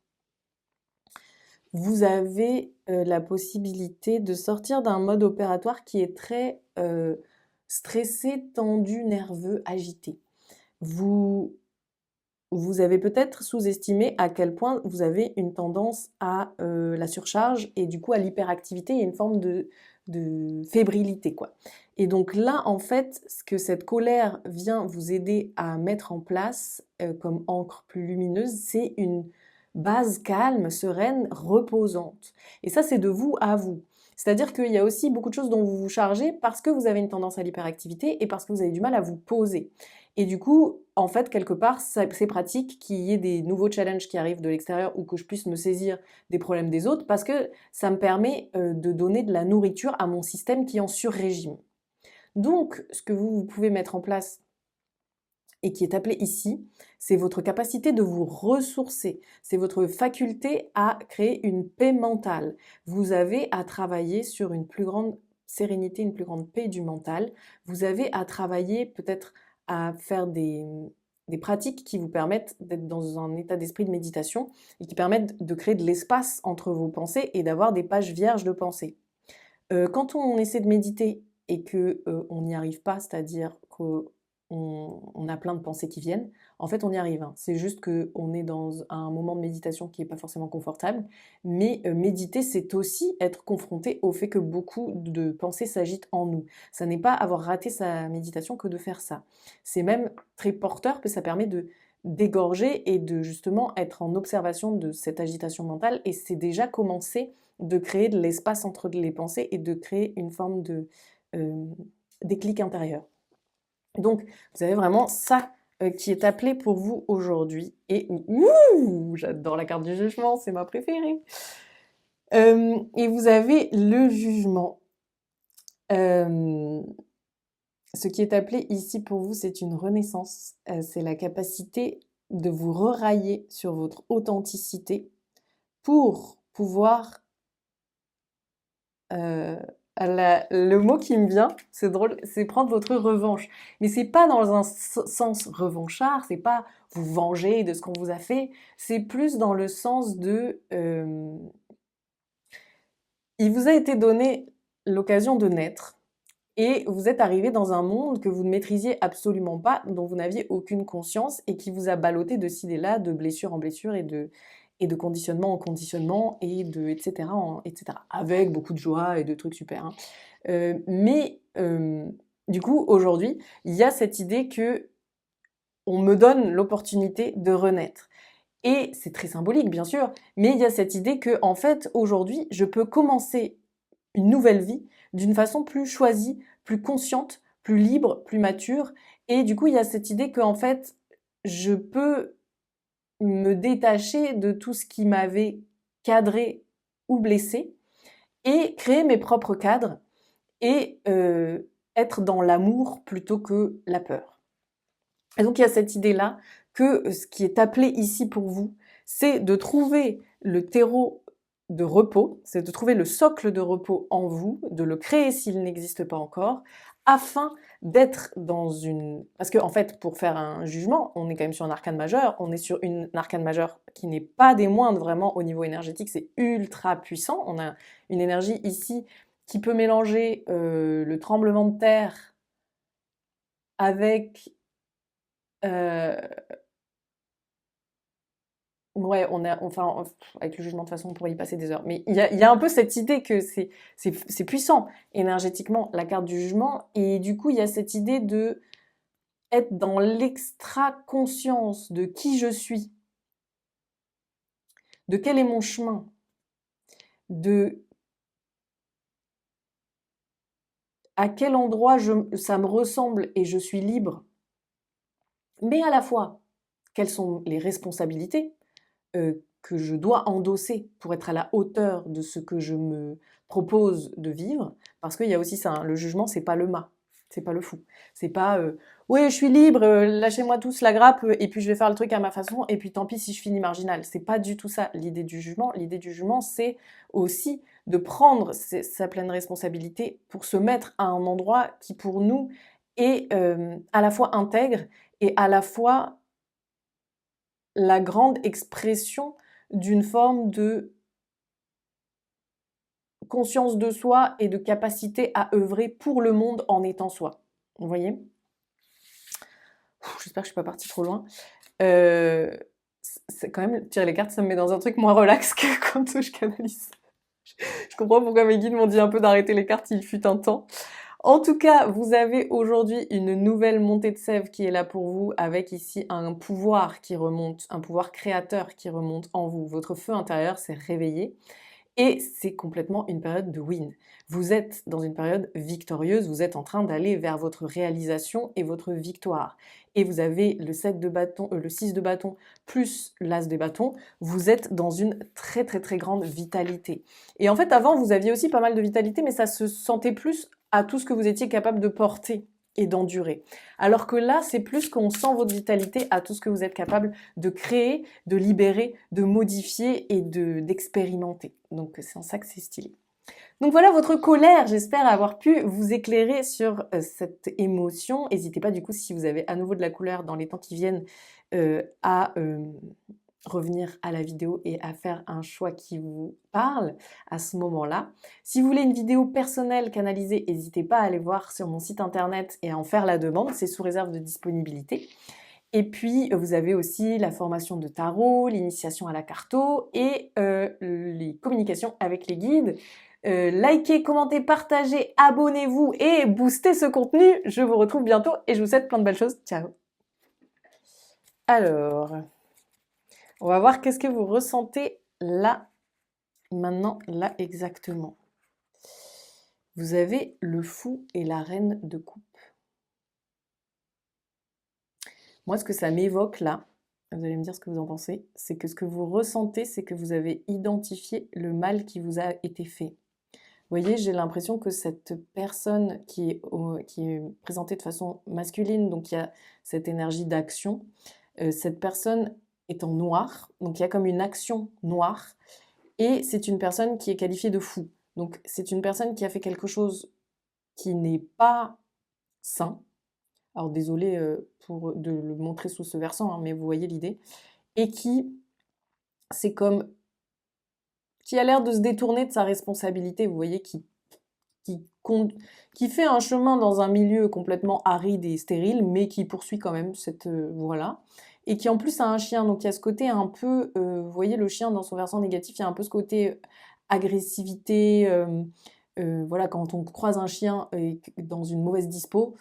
Speaker 1: Vous avez la possibilité de sortir d'un mode opératoire qui est très stressé, tendu, nerveux, agité. Vous avez peut-être sous-estimé à quel point vous avez une tendance à la surcharge et du coup à l'hyperactivité et une forme de fébrilité, quoi. Et donc là, en fait, ce que cette colère vient vous aider à mettre en place comme encre plus lumineuse, c'est une base calme, sereine, reposante. Et ça, c'est de vous à vous. C'est-à-dire qu'il y a aussi beaucoup de choses dont vous vous chargez parce que vous avez une tendance à l'hyperactivité et parce que vous avez du mal à vous poser. Et du coup, en fait, quelque part, c'est pratique qu'il y ait des nouveaux challenges qui arrivent de l'extérieur ou que je puisse me saisir des problèmes des autres parce que ça me permet de donner de la nourriture à mon système qui est en sur-régime. Donc, ce que vous pouvez mettre en place et qui est appelé ici, c'est votre capacité de vous ressourcer. C'est votre faculté à créer une paix mentale. Vous avez à travailler sur une plus grande sérénité, une plus grande paix du mental. Vous avez à travailler peut-être à faire des pratiques qui vous permettent d'être dans un état d'esprit de méditation et qui permettent de créer de l'espace entre vos pensées et d'avoir des pages vierges de pensée. Quand on essaie de méditer et que on n'y arrive pas, c'est-à-dire qu'on a plein de pensées qui viennent, En fait, on y arrive, hein. C'est juste qu'on est dans un moment de méditation qui n'est pas forcément confortable, mais méditer, c'est aussi être confronté au fait que beaucoup de pensées s'agitent en nous. Ça n'est pas avoir raté sa méditation que de faire ça. C'est même très porteur, que ça permet de d'égorger et de justement être en observation de cette agitation mentale, et c'est déjà commencer de créer de l'espace entre les pensées et de créer une forme de euh, déclic intérieur. Donc, vous avez vraiment ça qui est appelé pour vous aujourd'hui. Et ouh, j'adore la carte du jugement, c'est ma préférée. Et vous avez le jugement. Ce qui est appelé ici pour vous, c'est une renaissance. C'est la capacité de vous rerailler sur votre authenticité pour pouvoir le mot qui me vient, c'est drôle, c'est prendre votre revanche. Mais c'est pas dans un sens revanchard, c'est pas vous venger de ce qu'on vous a fait, c'est plus dans le sens de il vous a été donné l'occasion de naître et vous êtes arrivé dans un monde que vous ne maîtrisiez absolument pas, dont vous n'aviez aucune conscience et qui vous a ballotté de ci et là, de blessure en blessure et de conditionnement en conditionnement et de etc. etc. Avec beaucoup de joie et de trucs super, hein. Mais du coup, aujourd'hui, il y a cette idée que on me donne l'opportunité de renaître. Et c'est très symbolique, bien sûr, mais il y a cette idée que, en fait, aujourd'hui, je peux commencer une nouvelle vie d'une façon plus choisie, plus consciente, plus libre, plus mature. Et du coup, il y a cette idée que, en fait, je peux me détacher de tout ce qui m'avait cadré ou blessé et créer mes propres cadres et être dans l'amour plutôt que la peur. Et donc il y a cette idée-là que ce qui est appelé ici pour vous, c'est de trouver le terreau de repos, c'est de trouver le socle de repos en vous, de le créer s'il n'existe pas encore, afin d'être dans une... Parce que en fait, pour faire un jugement, on est quand même sur un arcane majeur, on est sur une arcane majeure qui n'est pas des moindres vraiment au niveau énergétique, c'est ultra puissant, on a une énergie ici qui peut mélanger le tremblement de terre avec ouais, enfin, avec le jugement de toute façon, on pourrait y passer des heures. Mais il y a un peu cette idée que c'est puissant énergétiquement la carte du jugement, et du coup il y a cette idée de être dans l'extra conscience de qui je suis, de quel est mon chemin, de à quel endroit ça me ressemble et je suis libre, mais à la fois quelles sont les responsabilités que je dois endosser pour être à la hauteur de ce que je me propose de vivre, parce qu'il y a aussi ça, hein, le jugement, c'est pas le mât, c'est pas le fou. C'est pas oui, je suis libre, lâchez-moi tous la grappe, et puis je vais faire le truc à ma façon, et puis tant pis si je finis marginal. C'est pas du tout ça l'idée du jugement. L'idée du jugement, c'est aussi de prendre sa pleine responsabilité pour se mettre à un endroit qui, pour nous, est à la fois intègre et à la fois la grande expression d'une forme de conscience de soi et de capacité à œuvrer pour le monde en étant soi. Vous voyez? J'espère que je suis pas partie trop loin. C'est quand même, tirer les cartes, ça me met dans un truc moins relax que quand je canalise. Je comprends pourquoi mes guides m'ont dit un peu d'arrêter les cartes, il fut un temps. En tout cas, vous avez aujourd'hui une nouvelle montée de sève qui est là pour vous, avec ici un pouvoir qui remonte, un pouvoir créateur qui remonte en vous. Votre feu intérieur s'est réveillé et c'est complètement une période de win. Vous êtes dans une période victorieuse, vous êtes en train d'aller vers votre réalisation et votre victoire. Et vous avez le 7 de bâton, le 6 de bâton plus l'as de bâton, vous êtes dans une très très très grande vitalité. Et en fait, avant, vous aviez aussi pas mal de vitalité, mais ça se sentait plus à tout ce que vous étiez capable de porter et d'endurer. Alors que là, c'est plus qu'on sent votre vitalité à tout ce que vous êtes capable de créer, de libérer, de modifier et d'expérimenter. Donc c'est en ça que c'est stylé. Donc voilà votre colère, j'espère avoir pu vous éclairer sur cette émotion. N'hésitez pas du coup, si vous avez à nouveau de la colère dans les temps qui viennent, à revenir à la vidéo et à faire un choix qui vous parle à ce moment-là. Si vous voulez une vidéo personnelle canalisée, n'hésitez pas à aller voir sur mon site internet et à en faire la demande, c'est sous réserve de disponibilité. Et puis, vous avez aussi la formation de tarot, l'initiation à la carto et les communications avec les guides. Likez, commentez, partagez, abonnez-vous et boostez ce contenu. Je vous retrouve bientôt et je vous souhaite plein de belles choses. Ciao. Alors, on va voir qu'est-ce que vous ressentez là, maintenant, là exactement. Vous avez le fou et la reine de coupe. Moi, ce que ça m'évoque là, vous allez me dire ce que vous en pensez, c'est que ce que vous ressentez, c'est que vous avez identifié le mal qui vous a été fait. Vous voyez, j'ai l'impression que cette personne qui est présentée de façon masculine, donc il y a cette énergie d'action, cette personne est en noir, donc il y a comme une action noire, et c'est une personne qui est qualifiée de fou. Donc c'est une personne qui a fait quelque chose qui n'est pas sain. Alors désolé de le montrer sous ce versant, hein, mais vous voyez l'idée. Et c'est comme, qui a l'air de se détourner de sa responsabilité, vous voyez, qui fait un chemin dans un milieu complètement aride et stérile, mais qui poursuit quand même cette voie-là. Et qui en plus a un chien, donc il y a ce côté un peu, vous voyez le chien dans son versant négatif, il y a un peu ce côté agressivité, voilà, quand on croise un chien dans une mauvaise dispo,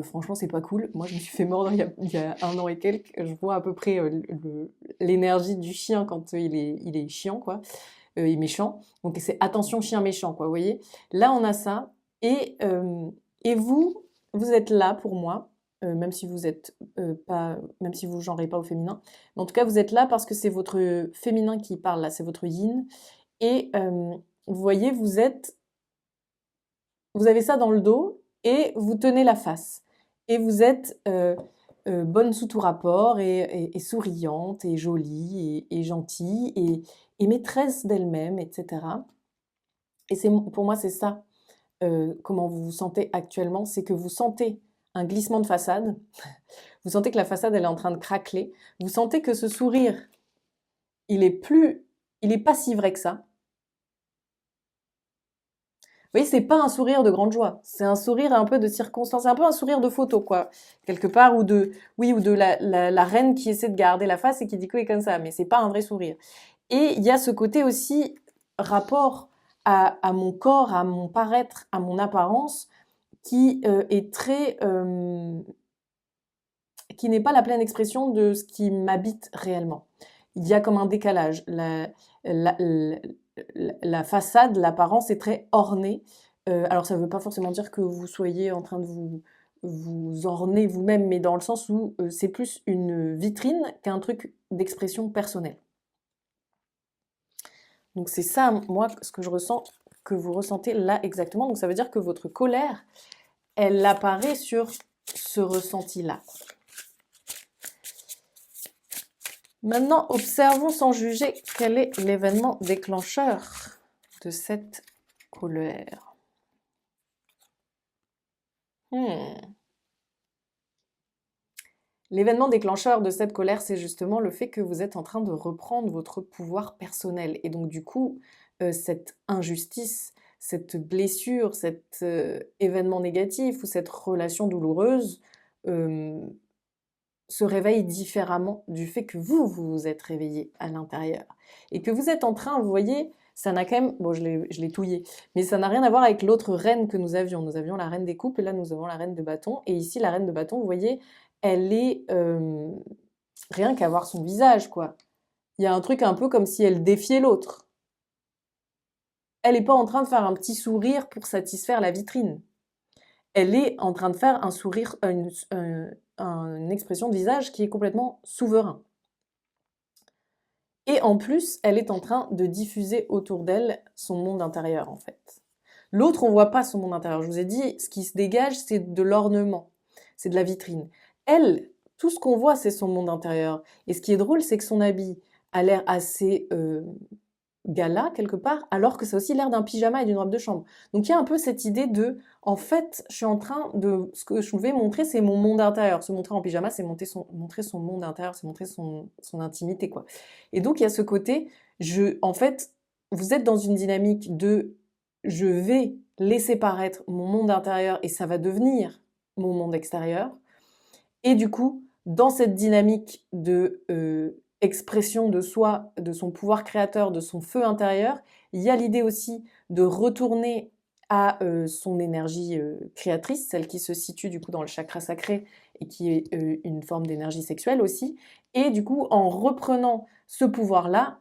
Speaker 1: franchement, c'est pas cool. Moi, je me suis fait mordre il y a 1 an et quelques. Je vois à peu près l'énergie du chien quand il est chiant, quoi. Il est méchant. Donc, c'est attention chien méchant, quoi, vous voyez. Là, on a ça. Et, vous êtes là pour moi, même si vous êtes pas, même si vous genrez pas au féminin. Mais en tout cas, vous êtes là parce que c'est votre féminin qui parle, là. C'est votre yin. Et vous voyez, vous avez ça dans le dos et vous tenez la face. Et vous êtes bonne sous tout rapport et souriante et jolie et gentille et maîtresse d'elle-même, etc. Et pour moi, c'est ça, comment vous vous sentez actuellement, c'est que vous sentez un glissement de façade, vous sentez que la façade, elle est en train de craqueler, vous sentez que ce sourire, il est pas si vrai que ça. Vous voyez, c'est pas un sourire de grande joie, c'est un sourire un peu de circonstance, c'est un peu un sourire de photo, quoi, quelque part, ou de la reine qui essaie de garder la face et qui dit que oui, comme ça, mais c'est pas un vrai sourire. Et il y a ce côté aussi, rapport à mon corps, à mon paraître, à mon apparence, qui est très, qui n'est pas la pleine expression de ce qui m'habite réellement. Il y a comme un décalage. La, la- la façade, l'apparence est très ornée. Alors ça ne veut pas forcément dire que vous soyez en train de vous orner vous-même, mais dans le sens où c'est plus une vitrine qu'un truc d'expression personnelle. Donc c'est ça, moi, ce que je ressens, que vous ressentez là exactement. Donc ça veut dire que votre colère, elle apparaît sur ce ressenti-là. Maintenant, observons sans juger quel est l'événement déclencheur de cette colère. L'événement déclencheur de cette colère, c'est justement le fait que vous êtes en train de reprendre votre pouvoir personnel. Et donc, du coup, cette injustice, cette blessure, cet événement négatif ou cette relation douloureuse se réveille différemment du fait que vous vous êtes réveillé à l'intérieur. Et que vous êtes en train, vous voyez, ça n'a quand même, bon je l'ai touillé, mais ça n'a rien à voir avec l'autre reine que nous avions. Nous avions la reine des coupes et là nous avons la reine de bâton. Et ici la reine de bâton, vous voyez, elle est, rien qu'à voir son visage, quoi. Il y a un truc un peu comme si elle défiait l'autre. Elle n'est pas en train de faire un petit sourire pour satisfaire la vitrine. Elle est en train de faire un sourire, une expression de visage qui est complètement souverain. Et en plus, elle est en train de diffuser autour d'elle son monde intérieur, en fait. L'autre, on voit pas son monde intérieur. Je vous ai dit, ce qui se dégage, c'est de l'ornement, c'est de la vitrine. Elle, tout ce qu'on voit, c'est son monde intérieur. Et ce qui est drôle, c'est que son habit a l'air assez gala quelque part, alors que c'est aussi l'air d'un pyjama et d'une robe de chambre. Donc il y a un peu cette idée de, en fait, je suis en train de, ce que je vais montrer, c'est mon monde intérieur. Se montrer en pyjama, c'est montrer son monde intérieur, c'est montrer son intimité, quoi. Et donc il y a ce côté, en fait, vous êtes dans une dynamique de, je vais laisser paraître mon monde intérieur et ça va devenir mon monde extérieur. Et du coup, dans cette dynamique de expression de soi, de son pouvoir créateur, de son feu intérieur, il y a l'idée aussi de retourner à son énergie créatrice, celle qui se situe du coup dans le chakra sacré et qui est une forme d'énergie sexuelle aussi. Et du coup, en reprenant ce pouvoir-là,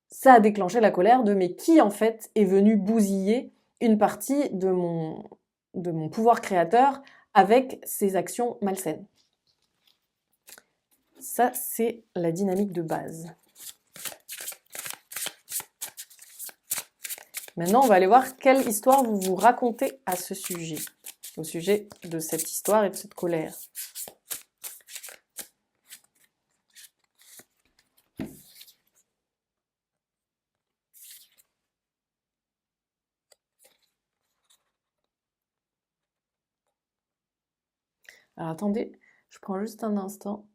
Speaker 1: ça a déclenché la colère de mais qui en fait est venu bousiller une partie de mon pouvoir créateur avec ses actions malsaines. Ça, c'est la dynamique de base. Maintenant, on va aller voir quelle histoire vous vous racontez à ce sujet, au sujet de cette histoire et de cette colère. Alors attendez, je prends juste un instant.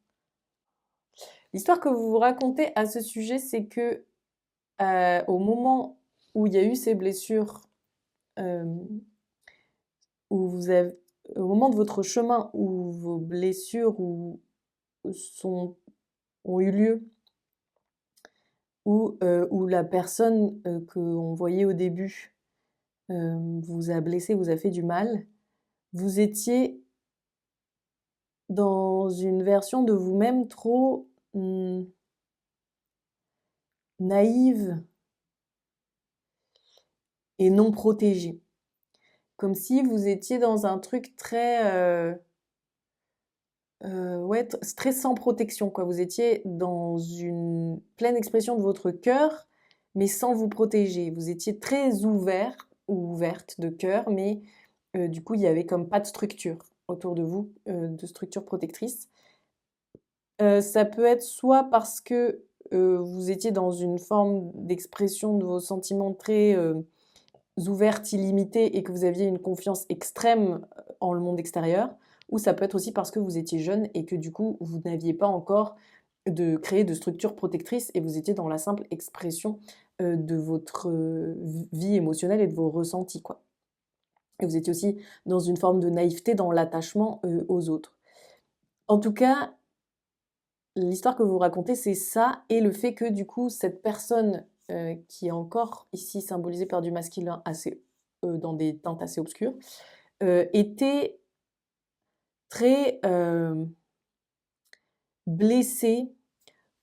Speaker 1: L'histoire que vous vous racontez à ce sujet, c'est que au moment où il y a eu ces blessures, où vous avez, au moment de votre chemin où vos blessures ont eu lieu, où la personne qu'on voyait au début vous a blessé, vous a fait du mal, vous étiez dans une version de vous-même trop naïve et non protégée. Comme si vous étiez dans un truc très ouais, très sans protection, quoi. Vous étiez dans une pleine expression de votre cœur, mais sans vous protéger. Vous étiez très ouvert ou ouverte de cœur, mais du coup, il y avait comme pas de structure autour de vous, de structure protectrice. Ça peut être soit parce que vous étiez dans une forme d'expression de vos sentiments très ouverte, illimitée, et que vous aviez une confiance extrême en le monde extérieur, ou ça peut être aussi parce que vous étiez jeune et que du coup, vous n'aviez pas encore créé de structure protectrice et vous étiez dans la simple expression de votre vie émotionnelle et de vos ressentis, quoi. Et vous étiez aussi dans une forme de naïveté dans l'attachement aux autres. En tout cas, l'histoire que vous racontez, c'est ça, et le fait que du coup, cette personne qui est encore ici symbolisée par du masculin assez, dans des teintes assez obscures, était très blessée,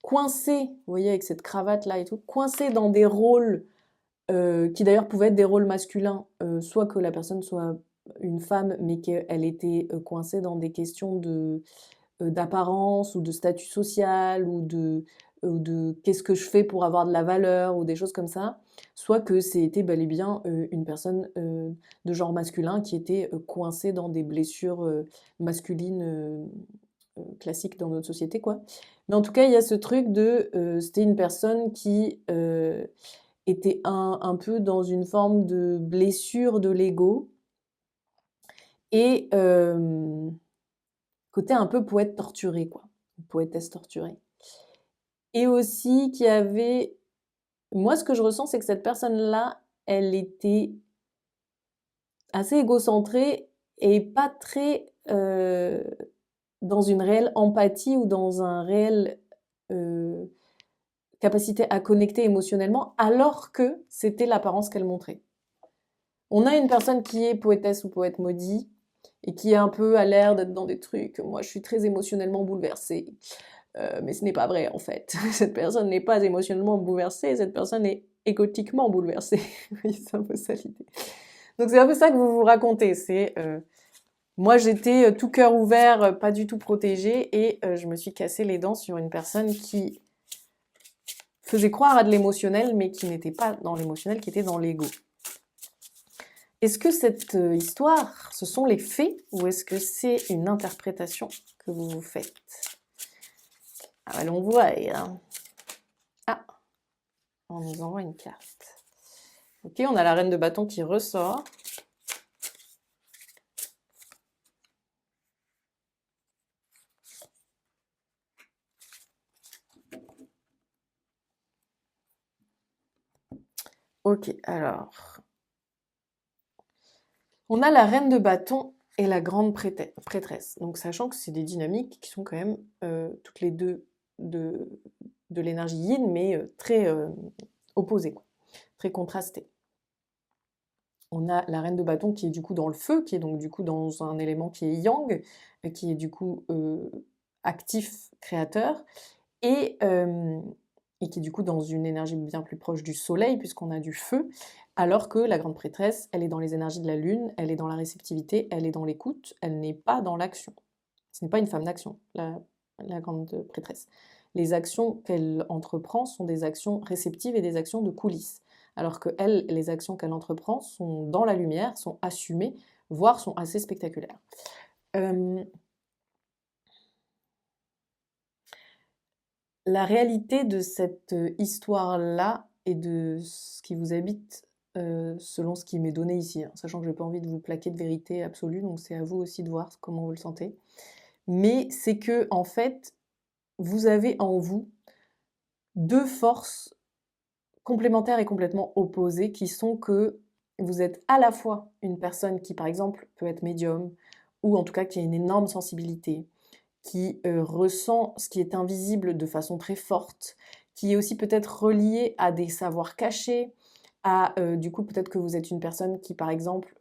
Speaker 1: coincée, vous voyez, avec cette cravate-là et tout, coincée dans des rôles qui d'ailleurs pouvaient être des rôles masculins, soit que la personne soit une femme, mais qu'elle était coincée dans des questions d'apparence ou de statut social ou de qu'est-ce que je fais pour avoir de la valeur ou des choses comme ça, soit que c'était bel et bien une personne de genre masculin qui était coincée dans des blessures masculines classiques dans notre société, quoi. Mais en tout cas, il y a ce truc de c'était une personne qui était un peu dans une forme de blessure de l'ego et côté un peu poète torturé, quoi, poétesse torturée. Et aussi qui avait... Moi, ce que je ressens, c'est que cette personne-là, elle était assez égocentrée et pas très dans une réelle empathie ou dans un réel capacité à connecter émotionnellement, alors que c'était l'apparence qu'elle montrait. On a une personne qui est poétesse ou poète maudit et qui est un peu à l'air d'être dans des trucs. Moi, je suis très émotionnellement bouleversée. Mais ce n'est pas vrai, en fait. Cette personne n'est pas émotionnellement bouleversée, cette personne est égotiquement bouleversée. Oui, c'est un peu ça l'idée. Donc c'est un peu ça que vous vous racontez. C'est moi, j'étais tout cœur ouvert, pas du tout protégée, et je me suis cassé les dents sur une personne qui faisait croire à de l'émotionnel, mais qui n'était pas dans l'émotionnel, qui était dans l'ego. Est-ce que cette histoire, ce sont les faits, ou est-ce que c'est une interprétation que vous vous faites? Allons voir. Hein. Ah, on nous envoie une carte. Ok, on a la reine de bâton qui ressort. Ok, alors. On a la reine de bâton et la grande prêtresse. Donc sachant que c'est des dynamiques qui sont quand même toutes les deux de l'énergie yin, mais très opposées, quoi, très contrastées. On a la reine de bâton qui est du coup dans le feu, qui est donc du coup dans un élément qui est yang, qui est du coup actif, créateur, et, et qui est du coup dans une énergie bien plus proche du soleil, puisqu'on a du feu, alors que la grande prêtresse, elle est dans les énergies de la lune, elle est dans la réceptivité, elle est dans l'écoute, elle n'est pas dans l'action. Ce n'est pas une femme d'action, la grande prêtresse. Les actions qu'elle entreprend sont des actions réceptives et des actions de coulisses. Alors que elle, les actions qu'elle entreprend sont dans la lumière, sont assumées, voire sont assez spectaculaires. La réalité de cette histoire-là et de ce qui vous habite, selon ce qui m'est donné ici, hein, sachant que j'ai pas envie de vous plaquer de vérité absolue, donc c'est à vous aussi de voir comment vous le sentez. Mais c'est que, en fait, vous avez en vous 2 forces complémentaires et complètement opposées qui sont que vous êtes à la fois une personne qui, par exemple, peut être médium ou en tout cas qui a une énorme sensibilité, qui ressent ce qui est invisible de façon très forte, qui est aussi peut-être relié à des savoirs cachés, à du coup peut-être que vous êtes une personne qui par exemple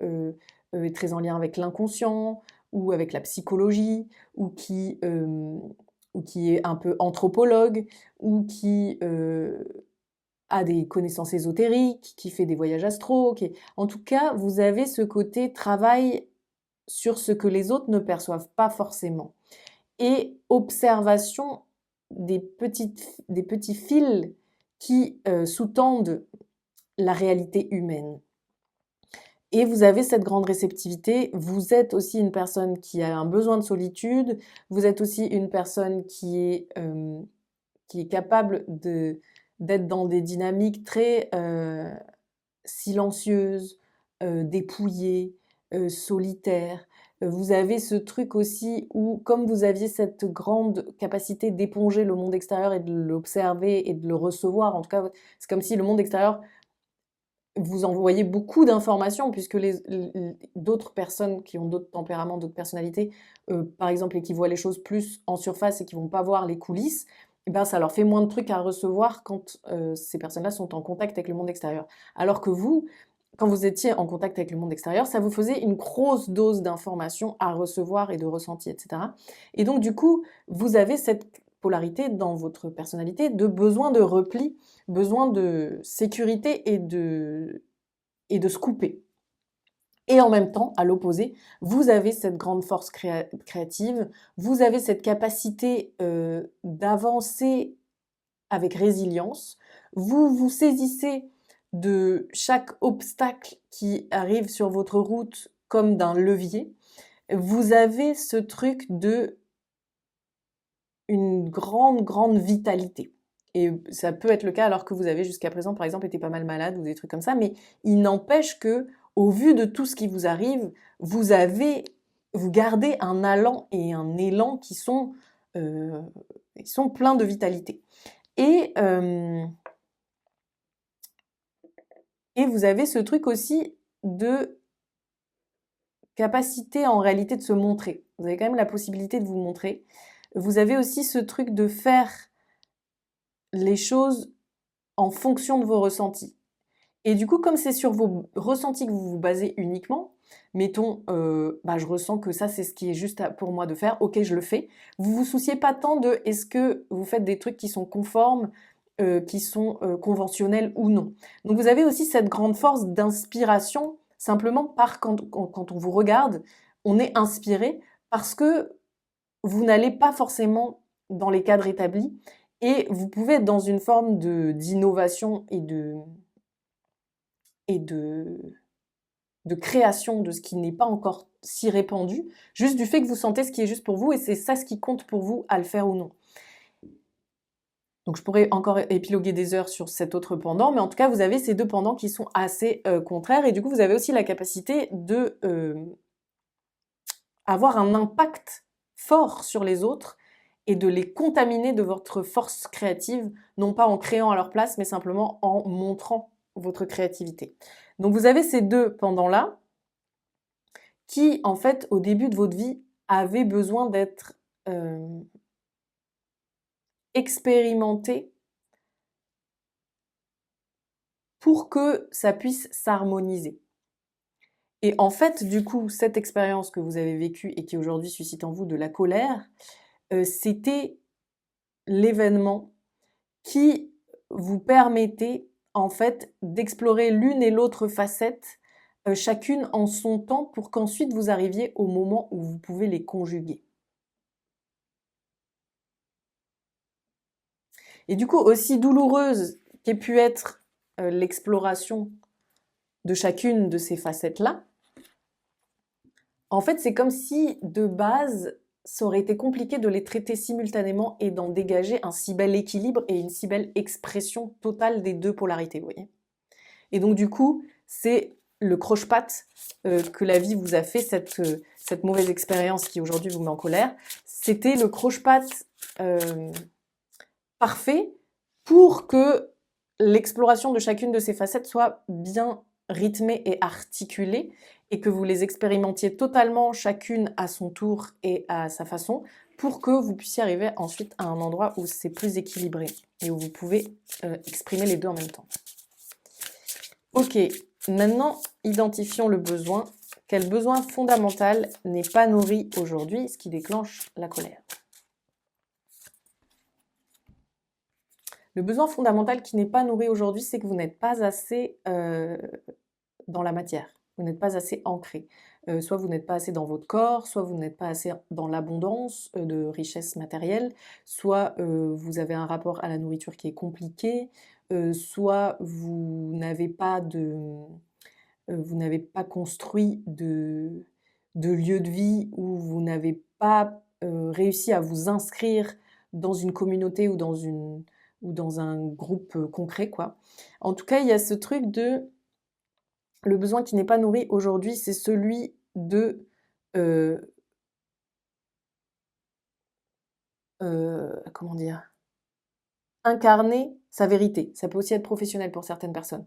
Speaker 1: est très en lien avec l'inconscient ou avec la psychologie ou qui est un peu anthropologue ou qui a des connaissances ésotériques, qui fait des voyages astro. En tout cas, vous avez ce côté travail sur ce que les autres ne perçoivent pas forcément et observation des petits fils qui sous-tendent la réalité humaine. Et vous avez cette grande réceptivité, vous êtes aussi une personne qui a un besoin de solitude, vous êtes aussi une personne qui est capable d'être dans des dynamiques très silencieuses, dépouillées, solitaires. Vous avez ce truc aussi où, comme vous aviez cette grande capacité d'éponger le monde extérieur et de l'observer et de le recevoir, en tout cas, c'est comme si le monde extérieur vous envoyait beaucoup d'informations, puisque d'autres personnes qui ont d'autres tempéraments, d'autres personnalités, par exemple, et qui voient les choses plus en surface et qui vont pas voir les coulisses, eh ben, ça leur fait moins de trucs à recevoir quand ces personnes-là sont en contact avec le monde extérieur. Alors que vous, quand vous étiez en contact avec le monde extérieur, ça vous faisait une grosse dose d'informations à recevoir et de ressenti, etc. Et donc, du coup, vous avez cette polarité dans votre personnalité de besoin de repli, besoin de sécurité et de se couper. Et en même temps, à l'opposé, vous avez cette grande force créative, vous avez cette capacité d'avancer avec résilience, vous vous saisissez de chaque obstacle qui arrive sur votre route comme d'un levier, vous avez ce truc de une grande vitalité. Et ça peut être le cas alors que vous avez jusqu'à présent, par exemple, été pas mal malade ou des trucs comme ça, mais il n'empêche que, au vu de tout ce qui vous arrive, vous gardez un allant et un élan qui sont pleins de vitalité. Et vous avez ce truc aussi de capacité en réalité de se montrer. Vous avez quand même la possibilité de vous montrer. Vous avez aussi ce truc de faire les choses en fonction de vos ressentis. Et du coup, comme c'est sur vos ressentis que vous vous basez uniquement, mettons, je ressens que ça, c'est ce qui est juste pour moi de faire, ok, je le fais. Vous vous souciez pas tant de est-ce que vous faites des trucs qui sont conformes, qui sont conventionnels ou non. Donc vous avez aussi cette grande force d'inspiration, simplement quand on vous regarde, on est inspiré parce que vous n'allez pas forcément dans les cadres établis et vous pouvez être dans une forme d'innovation et de création de ce qui n'est pas encore si répandu, juste du fait que vous sentez ce qui est juste pour vous et c'est ça ce qui compte pour vous à le faire ou non. Donc je pourrais encore épiloguer des heures sur cet autre pendant, mais en tout cas vous avez ces deux pendants qui sont assez contraires et du coup vous avez aussi la capacité de avoir un impact fort sur les autres et de les contaminer de votre force créative, non pas en créant à leur place, mais simplement en montrant votre créativité. Donc vous avez ces deux pendants-là qui, en fait, au début de votre vie, avait besoin d'être expérimenté pour que ça puisse s'harmoniser. Et en fait, du coup, cette expérience que vous avez vécue et qui aujourd'hui suscite en vous de la colère, c'était l'événement qui vous permettait en fait d'explorer l'une et l'autre facette, chacune en son temps, pour qu'ensuite vous arriviez au moment où vous pouvez les conjuguer. Et du coup, aussi douloureuse qu'ait pu être l'exploration de chacune de ces facettes-là, en fait, c'est comme si de base, ça aurait été compliqué de les traiter simultanément et d'en dégager un si bel équilibre et une si belle expression totale des deux polarités, vous voyez. Et donc du coup, c'est le croche-patte que la vie vous a fait, cette mauvaise expérience qui aujourd'hui vous met en colère. C'était le croche-patte parfait pour que l'exploration de chacune de ces facettes soit bien rythmée et articulée, et que vous les expérimentiez totalement chacune à son tour et à sa façon, pour que vous puissiez arriver ensuite à un endroit où c'est plus équilibré et où vous pouvez exprimer les deux en même temps. Ok, maintenant identifions le besoin. Quel besoin fondamental n'est pas nourri aujourd'hui, ce qui déclenche la colère? Le besoin fondamental qui n'est pas nourri aujourd'hui, c'est que vous n'êtes pas assez dans la matière, vous n'êtes pas assez ancré. Soit vous n'êtes pas assez dans votre corps, soit vous n'êtes pas assez dans l'abondance de richesses matérielles, soit vous avez un rapport à la nourriture qui est compliqué, soit vous n'avez pas construit de lieu de vie, ou vous n'avez pas réussi à vous inscrire dans une communauté ou dans un groupe concret, quoi. En tout cas, il y a ce truc de... Le besoin qui n'est pas nourri aujourd'hui, c'est celui de... comment dire? Incarner sa vérité. Ça peut aussi être professionnel pour certaines personnes.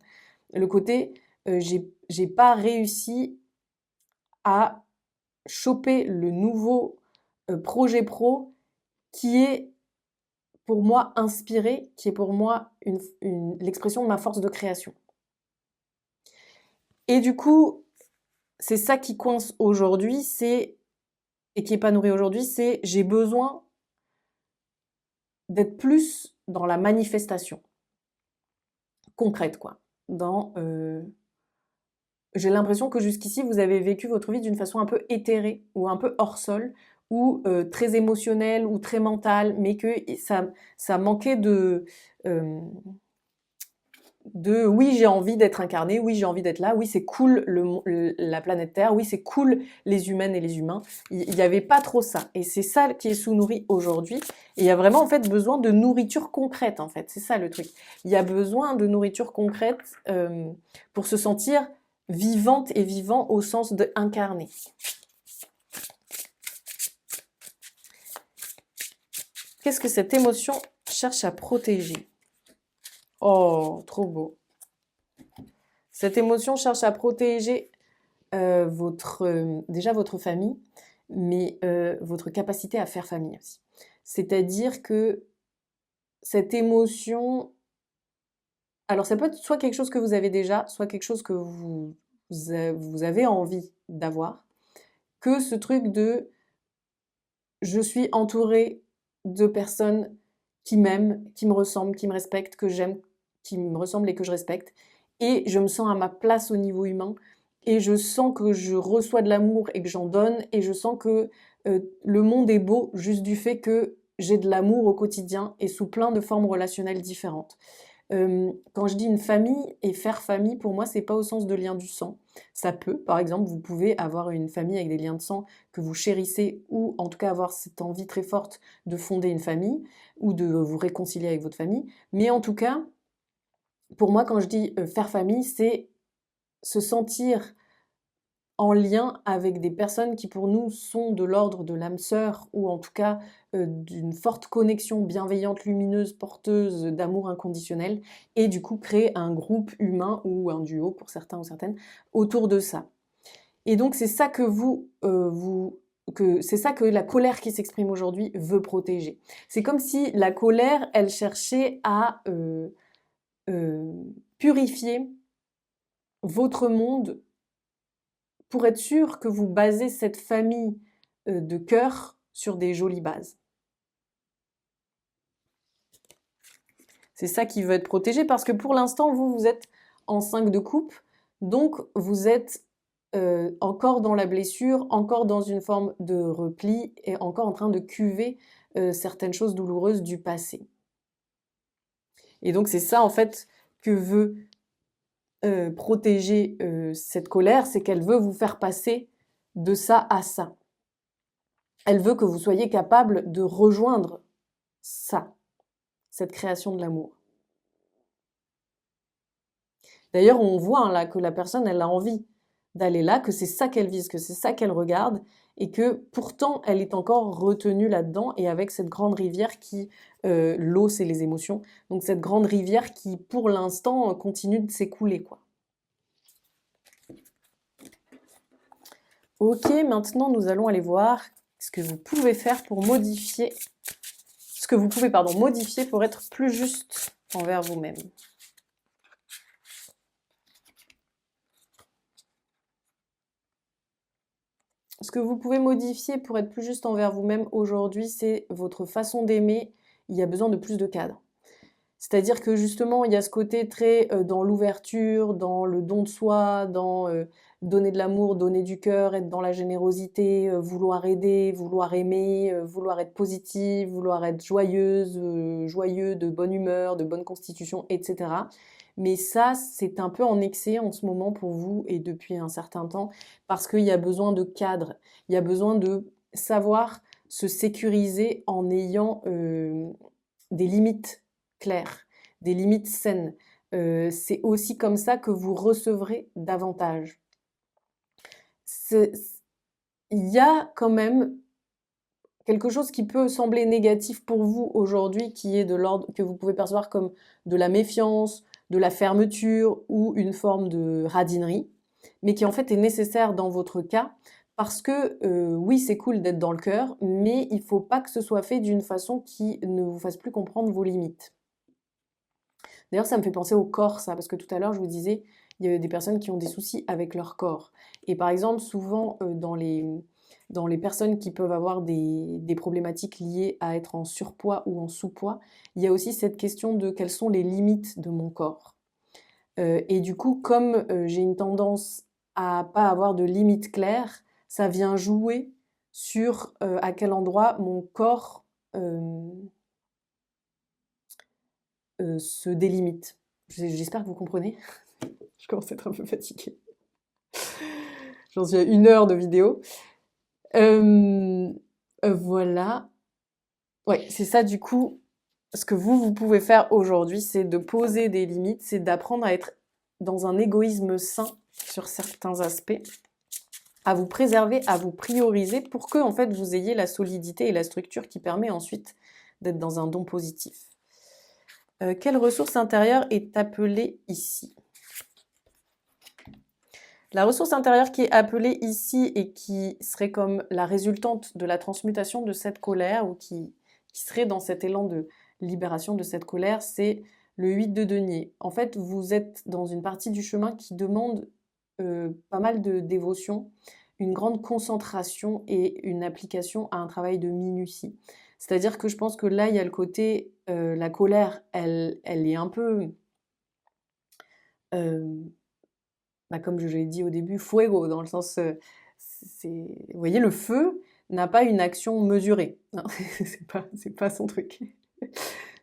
Speaker 1: Le côté, j'ai pas réussi à choper le nouveau projet pro qui est pour moi inspiré, qui est pour moi l'expression de ma force de création. Et du coup, c'est ça qui coince aujourd'hui, et qui n'est pas nourri aujourd'hui, c'est j'ai besoin d'être plus dans la manifestation concrète, quoi. J'ai l'impression que jusqu'ici, vous avez vécu votre vie d'une façon un peu éthérée ou un peu hors sol, ou très émotionnelle ou très mentale, mais que ça manquait oui, j'ai envie d'être incarné, oui, j'ai envie d'être là, oui, c'est cool la planète Terre, oui, c'est cool les humaines et les humains. Il n'y avait pas trop ça. Et c'est ça qui est sous-nourri aujourd'hui. Et il y a vraiment, en fait, besoin de nourriture concrète, en fait. C'est ça le truc. Il y a besoin de nourriture concrète pour se sentir vivante et vivant au sens de incarné. Qu'est-ce que cette émotion cherche à protéger? Oh, trop beau. Cette émotion cherche à protéger déjà votre famille, mais votre capacité à faire famille aussi. C'est-à-dire que cette émotion, alors ça peut être soit quelque chose que vous avez déjà, soit quelque chose que vous avez envie d'avoir, que ce truc de je suis entourée de personnes qui m'aiment, qui me ressemblent, qui me respectent, que j'aime, qui me ressemblent et que je respecte, et je me sens à ma place au niveau humain, et je sens que je reçois de l'amour et que j'en donne, et je sens que le monde est beau juste du fait que j'ai de l'amour au quotidien et sous plein de formes relationnelles différentes. Quand je dis une famille et faire famille, pour moi, c'est pas au sens de lien du sang. Ça peut, par exemple, vous pouvez avoir une famille avec des liens de sang que vous chérissez, ou en tout cas avoir cette envie très forte de fonder une famille ou de vous réconcilier avec votre famille. Mais en tout cas, pour moi, quand je dis faire famille, c'est se sentir en lien avec des personnes qui pour nous sont de l'ordre de l'âme sœur, ou en tout cas d'une forte connexion bienveillante, lumineuse, porteuse d'amour inconditionnel, et du coup créer un groupe humain ou un duo pour certains ou certaines autour de ça. Et donc c'est ça que c'est ça que la colère qui s'exprime aujourd'hui veut protéger. C'est comme si la colère, elle cherchait à euh, purifier votre monde pour être sûr que vous basez cette famille de cœur sur des jolies bases. C'est ça qui veut être protégé parce que pour l'instant, vous êtes en 5 de coupe, donc vous êtes encore dans la blessure, encore dans une forme de repli et encore en train de cuver certaines choses douloureuses du passé. Et donc c'est ça en fait que veut protéger cette colère, c'est qu'elle veut vous faire passer de ça à ça. Elle veut que vous soyez capable de rejoindre ça, cette création de l'amour. D'ailleurs, on voit hein, là que la personne, elle a envie d'aller là, que c'est ça qu'elle vise, que c'est ça qu'elle regarde, et que pourtant, elle est encore retenue là-dedans, et avec cette grande rivière qui, l'eau, c'est les émotions, donc cette grande rivière qui, pour l'instant, continue de s'écouler, quoi. Ok, maintenant, nous allons aller voir ce que vous pouvez faire pour modifier, ce que vous pouvez, pardon, modifier pour être plus juste envers vous-même. Ce que vous pouvez modifier pour être plus juste envers vous-même aujourd'hui, c'est votre façon d'aimer. Il y a besoin de plus de cadre. C'est-à-dire que justement, il y a ce côté très dans l'ouverture, dans le don de soi, dans donner de l'amour, donner du cœur, être dans la générosité, vouloir aider, vouloir aimer, vouloir être positive, vouloir être joyeuse, joyeux, de bonne humeur, de bonne constitution, etc. Mais ça, c'est un peu en excès en ce moment pour vous et depuis un certain temps, parce qu'il y a besoin de cadre, il y a besoin de savoir se sécuriser en ayant des limites claires, des limites saines. C'est aussi comme ça que vous recevrez davantage. Il y a quand même quelque chose qui peut sembler négatif pour vous aujourd'hui, qui est de l'ordre que vous pouvez percevoir comme de la méfiance, de la fermeture ou une forme de radinerie, mais qui en fait est nécessaire dans votre cas parce que oui, c'est cool d'être dans le cœur, mais il ne faut pas que ce soit fait d'une façon qui ne vous fasse plus comprendre vos limites. D'ailleurs, ça me fait penser au corps, ça, parce que tout à l'heure, je vous disais, il y a des personnes qui ont des soucis avec leur corps. Et par exemple, souvent, dans les personnes qui peuvent avoir des problématiques liées à être en surpoids ou en sous-poids, il y a aussi cette question de quelles sont les limites de mon corps. Et du coup, comme j'ai une tendance à pas avoir de limites claires, ça vient jouer sur à quel endroit mon corps se délimite. J'espère que vous comprenez. Je commence à être un peu fatiguée. J'en suis à 1 heure de vidéo. Voilà. Ouais, c'est ça du coup. Ce que vous pouvez faire aujourd'hui, c'est de poser des limites, c'est d'apprendre à être dans un égoïsme sain sur certains aspects, à vous préserver, à vous prioriser pour que en fait vous ayez la solidité et la structure qui permet ensuite d'être dans un don positif. Quelle ressource intérieure est appelée ici? La ressource intérieure qui est appelée ici et qui serait comme la résultante de la transmutation de cette colère ou qui serait dans cet élan de libération de cette colère, c'est le 8 de denier. En fait, vous êtes dans une partie du chemin qui demande pas mal de dévotion, une grande concentration et une application à un travail de minutie. C'est-à-dire que je pense que là, il y a le côté, la colère, elle est un peu... comme je l'ai dit au début, fuego, dans le sens, vous voyez, le feu n'a pas une action mesurée. Non, c'est pas son truc.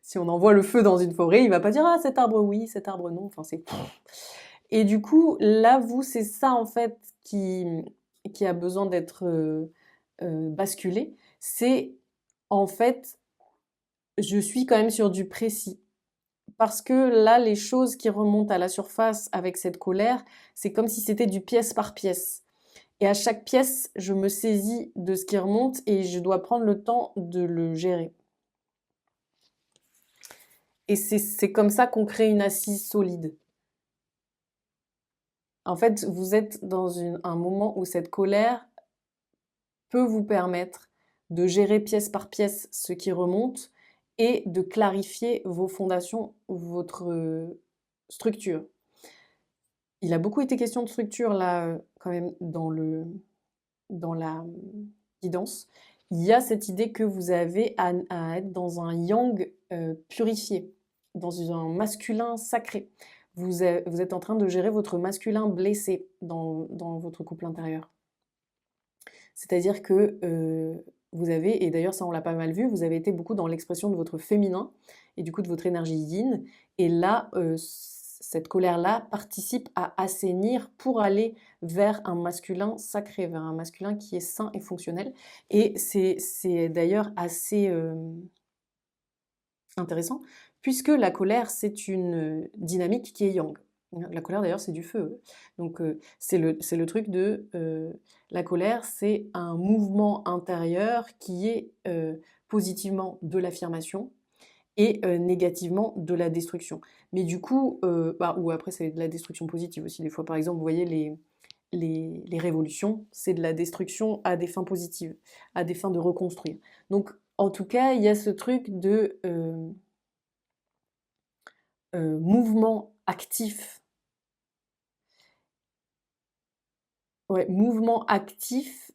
Speaker 1: Si on envoie le feu dans une forêt, il va pas dire ah cet arbre oui, cet arbre non. Enfin c'est. Et du coup là vous c'est ça en fait qui a besoin d'être basculé. C'est en fait je suis quand même sur du précis. Parce que là, les choses qui remontent à la surface avec cette colère, c'est comme si c'était du pièce par pièce. Et à chaque pièce, je me saisis de ce qui remonte et je dois prendre le temps de le gérer. Et c'est comme ça qu'on crée une assise solide. En fait, vous êtes dans un moment où cette colère peut vous permettre de gérer pièce par pièce ce qui remonte et de clarifier vos fondations, votre structure. Il a beaucoup été question de structure là, quand même dans la guidance. Il y a cette idée que vous avez à être dans un yang purifié, dans un masculin sacré. Vous êtes en train de gérer votre masculin blessé dans votre couple intérieur. C'est-à-dire que vous avez, et d'ailleurs ça on l'a pas mal vu, vous avez été beaucoup dans l'expression de votre féminin et du coup de votre énergie yin. Et là, cette colère-là participe à assainir pour aller vers un masculin sacré, vers un masculin qui est sain et fonctionnel. Et c'est d'ailleurs assez intéressant, puisque la colère, c'est une dynamique qui est yang. La colère, d'ailleurs, c'est du feu. Donc, c'est le truc de... la colère, c'est un mouvement intérieur qui est positivement de l'affirmation et négativement de la destruction. Mais du coup, ou après, c'est de la destruction positive aussi. Des fois, par exemple, vous voyez les révolutions, c'est de la destruction à des fins positives, à des fins de reconstruire. Donc, en tout cas, il y a ce truc de mouvement actif. Ouais, mouvement actif.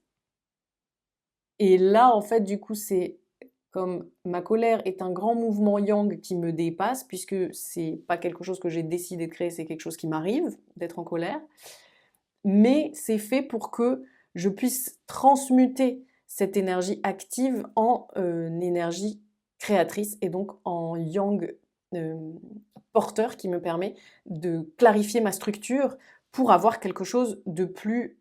Speaker 1: Et là, en fait, du coup, c'est comme ma colère est un grand mouvement yang qui me dépasse, puisque c'est pas quelque chose que j'ai décidé de créer, c'est quelque chose qui m'arrive d'être en colère. Mais c'est fait pour que je puisse transmuter cette énergie active en énergie créatrice et donc en yang porteur qui me permet de clarifier ma structure pour avoir quelque chose de plus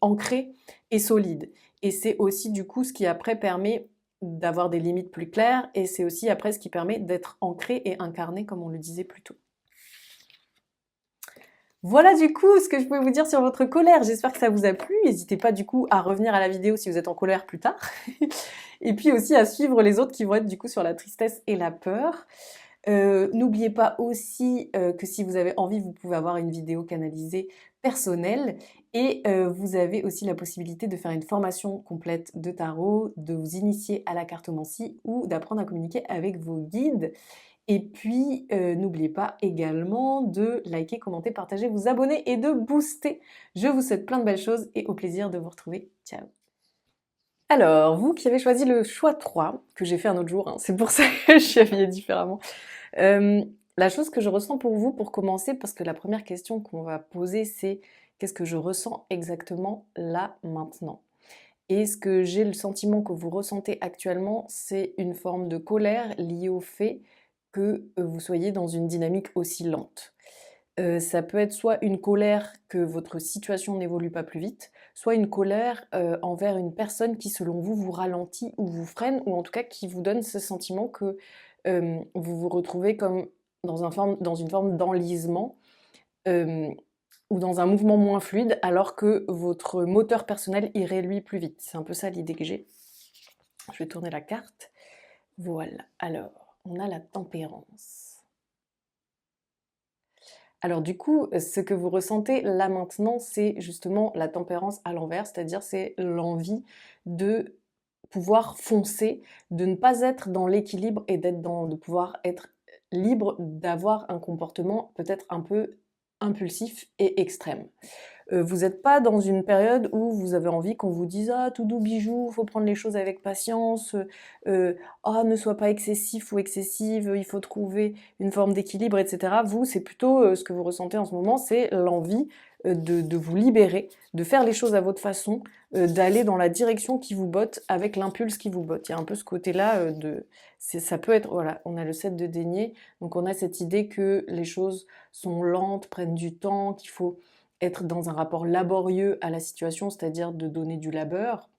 Speaker 1: ancré et solide. Et c'est aussi du coup ce qui après permet d'avoir des limites plus claires et c'est aussi après ce qui permet d'être ancré et incarné comme on le disait plus tôt. Voilà du coup ce que je pouvais vous dire sur votre colère. J'espère que ça vous a plu. N'hésitez pas du coup à revenir à la vidéo si vous êtes en colère plus tard. Et puis aussi à suivre les autres qui vont être du coup sur la tristesse et la peur. N'oubliez pas aussi que si vous avez envie, vous pouvez avoir une vidéo canalisée personnelle. Et vous avez aussi la possibilité de faire une formation complète de tarot, de vous initier à la cartomancie ou d'apprendre à communiquer avec vos guides. Et puis, n'oubliez pas également de liker, commenter, partager, vous abonner et de booster. Je vous souhaite plein de belles choses et au plaisir de vous retrouver. Ciao. Alors, vous qui avez choisi le choix 3, que j'ai fait un autre jour, hein, c'est pour ça que je suis habillée différemment. La chose que je ressens pour vous, pour commencer, parce que la première question qu'on va poser, c'est qu'est-ce que je ressens exactement là, maintenant? Et ce que j'ai le sentiment que vous ressentez actuellement, c'est une forme de colère liée au fait que vous soyez dans une dynamique aussi lente. Ça peut être soit une colère que votre situation n'évolue pas plus vite, soit une colère envers une personne qui, selon vous, vous ralentit ou vous freine, ou en tout cas qui vous donne ce sentiment que vous vous retrouvez comme dans une forme d'enlisement ou dans un mouvement moins fluide, alors que votre moteur personnel irait lui plus vite. C'est un peu ça l'idée que j'ai. Je vais tourner la carte. Voilà. Alors, on a la tempérance. Alors du coup, ce que vous ressentez là maintenant, c'est justement la tempérance à l'envers, c'est-à-dire c'est l'envie de pouvoir foncer, de ne pas être dans l'équilibre et de pouvoir être libre d'avoir un comportement peut-être un peu impulsif et extrême. Vous n'êtes pas dans une période où vous avez envie qu'on vous dise ah tout doux bijou, faut prendre les choses avec patience, ah ne sois pas excessif ou excessive, il faut trouver une forme d'équilibre, etc. Vous, c'est plutôt ce que vous ressentez en ce moment, c'est l'envie de vous libérer, de faire les choses à votre façon, d'aller dans la direction qui vous botte avec l'impulse qui vous botte. Il y a un peu ce côté-là ça peut être, voilà, on a le 7 de denier, donc on a cette idée que les choses sont lentes, prennent du temps, qu'il faut être dans un rapport laborieux à la situation, c'est-à-dire de donner du labeur,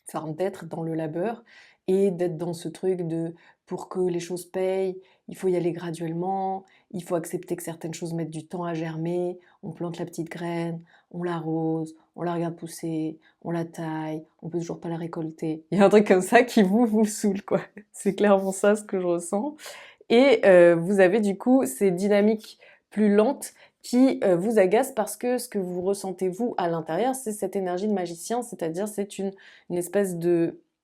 Speaker 1: enfin d'être dans le labeur, et d'être dans ce truc de pour que les choses payent, il faut y aller graduellement, il faut accepter que certaines choses mettent du temps à germer, on plante la petite graine, on l'arrose, on la regarde pousser, on la taille, on peut toujours pas la récolter. Il y a un truc comme ça qui vous saoule, quoi. C'est clairement ça ce que je ressens. Et vous avez du coup ces dynamiques plus lente qui vous agace parce que ce que vous ressentez vous à l'intérieur, c'est cette énergie de magicien, c'est-à-dire c'est une espèce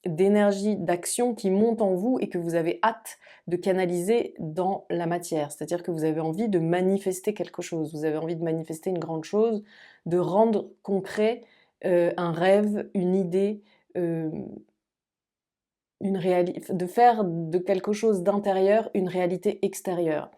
Speaker 1: d'énergie d'action qui monte en vous et que vous avez hâte de canaliser dans la matière. C'est-à-dire que vous avez envie de manifester quelque chose, vous avez envie de manifester une grande chose, de rendre concret un rêve, une idée, euh, de faire de quelque chose d'intérieur une réalité extérieure.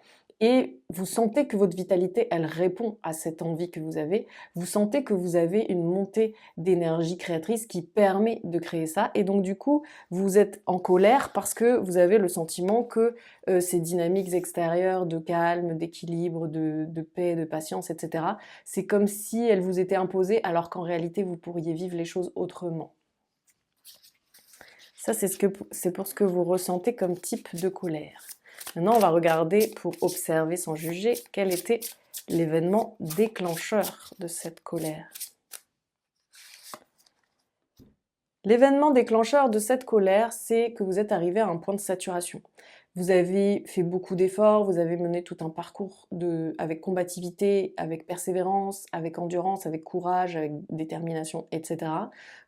Speaker 1: Et vous sentez que votre vitalité, elle répond à cette envie que vous avez. Vous sentez que vous avez une montée d'énergie créatrice qui permet de créer ça. Et donc du coup, vous êtes en colère parce que vous avez le sentiment que ces dynamiques extérieures de calme, d'équilibre, de paix, de patience, etc., c'est comme si elles vous étaient imposées alors qu'en réalité, vous pourriez vivre les choses autrement. Ça, c'est pour ce que vous ressentez comme type de colère. Maintenant, on va regarder, pour observer sans juger, quel était l'événement déclencheur de cette colère. L'événement déclencheur de cette colère, c'est que vous êtes arrivé à un point de saturation. Vous avez fait beaucoup d'efforts, vous avez mené tout un parcours avec combativité, avec persévérance, avec endurance, avec courage, avec détermination, etc.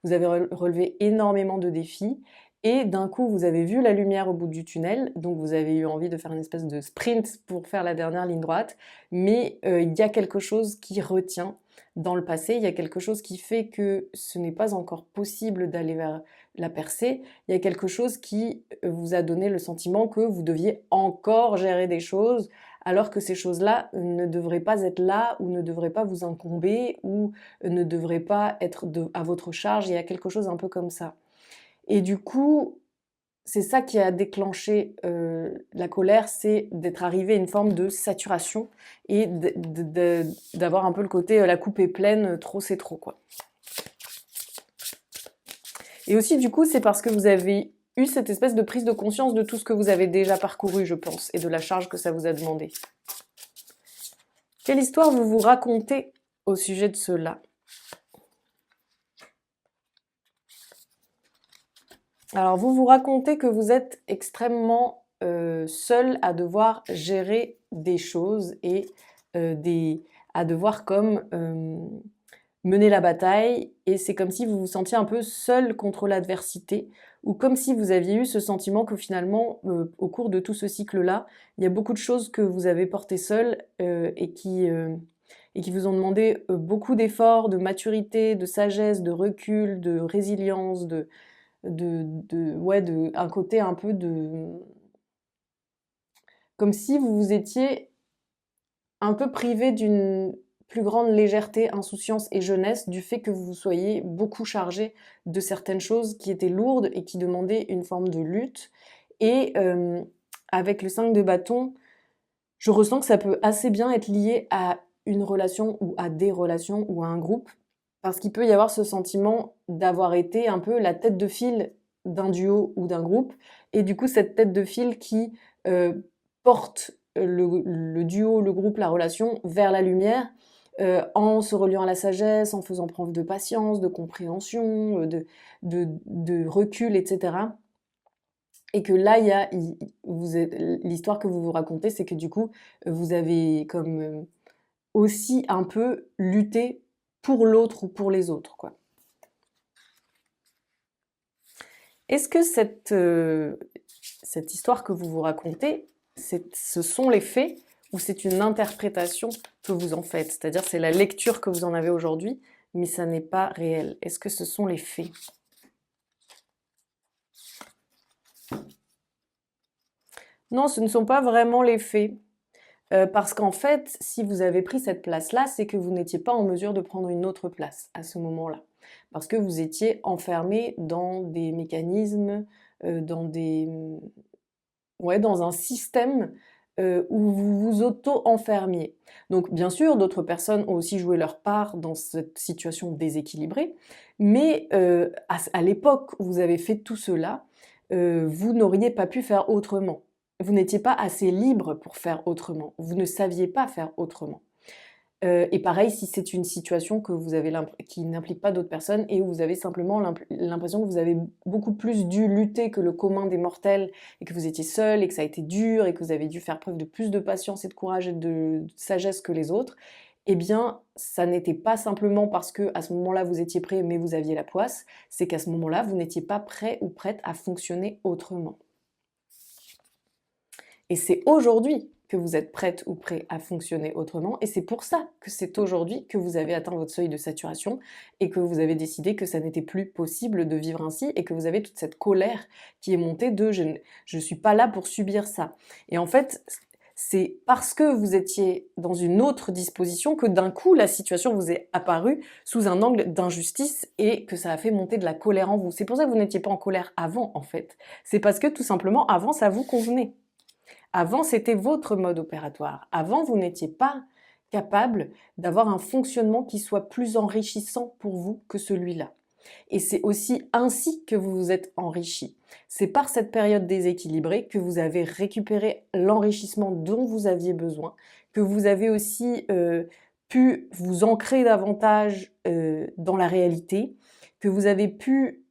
Speaker 1: Vous avez relevé énormément de défis et d'un coup, vous avez vu la lumière au bout du tunnel, donc vous avez eu envie de faire une espèce de sprint pour faire la dernière ligne droite, mais il y a quelque chose qui retient dans le passé, il y a quelque chose qui fait que ce n'est pas encore possible d'aller vers la percée, il y a quelque chose qui vous a donné le sentiment que vous deviez encore gérer des choses, alors que ces choses-là ne devraient pas être là, ou ne devraient pas vous incomber, ou ne devraient pas être à votre charge, il y a quelque chose un peu comme ça. Et du coup, c'est ça qui a déclenché la colère, c'est d'être arrivé à une forme de saturation et d'avoir un peu le côté la coupe est pleine, trop c'est trop, quoi. Et aussi, du coup, c'est parce que vous avez eu cette espèce de prise de conscience de tout ce que vous avez déjà parcouru, je pense, et de la charge que ça vous a demandé. Quelle histoire vous vous racontez au sujet de cela ? Alors, vous vous racontez que vous êtes extrêmement seul à devoir gérer des choses et à devoir comme mener la bataille, et c'est comme si vous vous sentiez un peu seul contre l'adversité, ou comme si vous aviez eu ce sentiment que finalement, au cours de tout ce cycle-là, il y a beaucoup de choses que vous avez portées seul et qui vous ont demandé beaucoup d'efforts, de maturité, de sagesse, de recul, de résilience, un côté un peu comme si vous vous étiez un peu privé d'une plus grande légèreté, insouciance et jeunesse du fait que vous vous soyez beaucoup chargé de certaines choses qui étaient lourdes et qui demandaient une forme de lutte. Et avec le 5 de bâton, je ressens que ça peut assez bien être lié à une relation ou à des relations ou à un groupe, parce qu'il peut y avoir ce sentiment d'avoir été un peu la tête de file d'un duo ou d'un groupe, et du coup cette tête de file qui porte le duo, le groupe, la relation vers la lumière, en se reliant à la sagesse, en faisant preuve de patience, de compréhension, de recul, etc. Et que là, l'histoire que vous vous racontez, c'est que du coup, vous avez comme aussi un peu lutté pour l'autre ou pour les autres, quoi. Est-ce que cette histoire que vous vous racontez, ce sont les faits ou c'est une interprétation que vous en faites? C'est-à-dire c'est la lecture que vous en avez aujourd'hui, mais ça n'est pas réel. Est-ce que ce sont les faits? Non, ce ne sont pas vraiment les faits. Parce qu'en fait, si vous avez pris cette place-là, c'est que vous n'étiez pas en mesure de prendre une autre place à ce moment-là. Parce que vous étiez enfermé dans des mécanismes, dans dans un système où vous vous auto-enfermiez. Donc bien sûr, d'autres personnes ont aussi joué leur part dans cette situation déséquilibrée, mais à l'époque où vous avez fait tout cela, vous n'auriez pas pu faire autrement. Vous n'étiez pas assez libre pour faire autrement. Vous ne saviez pas faire autrement. Et pareil, si c'est une situation que vous avez qui n'implique pas d'autres personnes et où vous avez simplement l'impression que vous avez beaucoup plus dû lutter que le commun des mortels et que vous étiez seul et que ça a été dur et que vous avez dû faire preuve de plus de patience et de courage et de sagesse que les autres, eh bien, ça n'était pas simplement parce que à ce moment-là vous étiez prêt mais vous aviez la poisse, c'est qu'à ce moment-là vous n'étiez pas prêt ou prête à fonctionner autrement. Et c'est aujourd'hui que vous êtes prête ou prêt à fonctionner autrement, et c'est pour ça que c'est aujourd'hui que vous avez atteint votre seuil de saturation et que vous avez décidé que ça n'était plus possible de vivre ainsi et que vous avez toute cette colère qui est montée de je suis pas là pour subir ça. Et en fait, c'est parce que vous étiez dans une autre disposition que d'un coup la situation vous est apparue sous un angle d'injustice et que ça a fait monter de la colère en vous. C'est pour ça que vous n'étiez pas en colère avant en fait. C'est parce que tout simplement avant ça vous convenait. Avant, c'était votre mode opératoire. Avant, vous n'étiez pas capable d'avoir un fonctionnement qui soit plus enrichissant pour vous que celui-là. Et c'est aussi ainsi que vous vous êtes enrichi. C'est par cette période déséquilibrée que vous avez récupéré l'enrichissement dont vous aviez besoin, que vous avez aussi pu vous ancrer davantage dans la réalité, que vous avez pu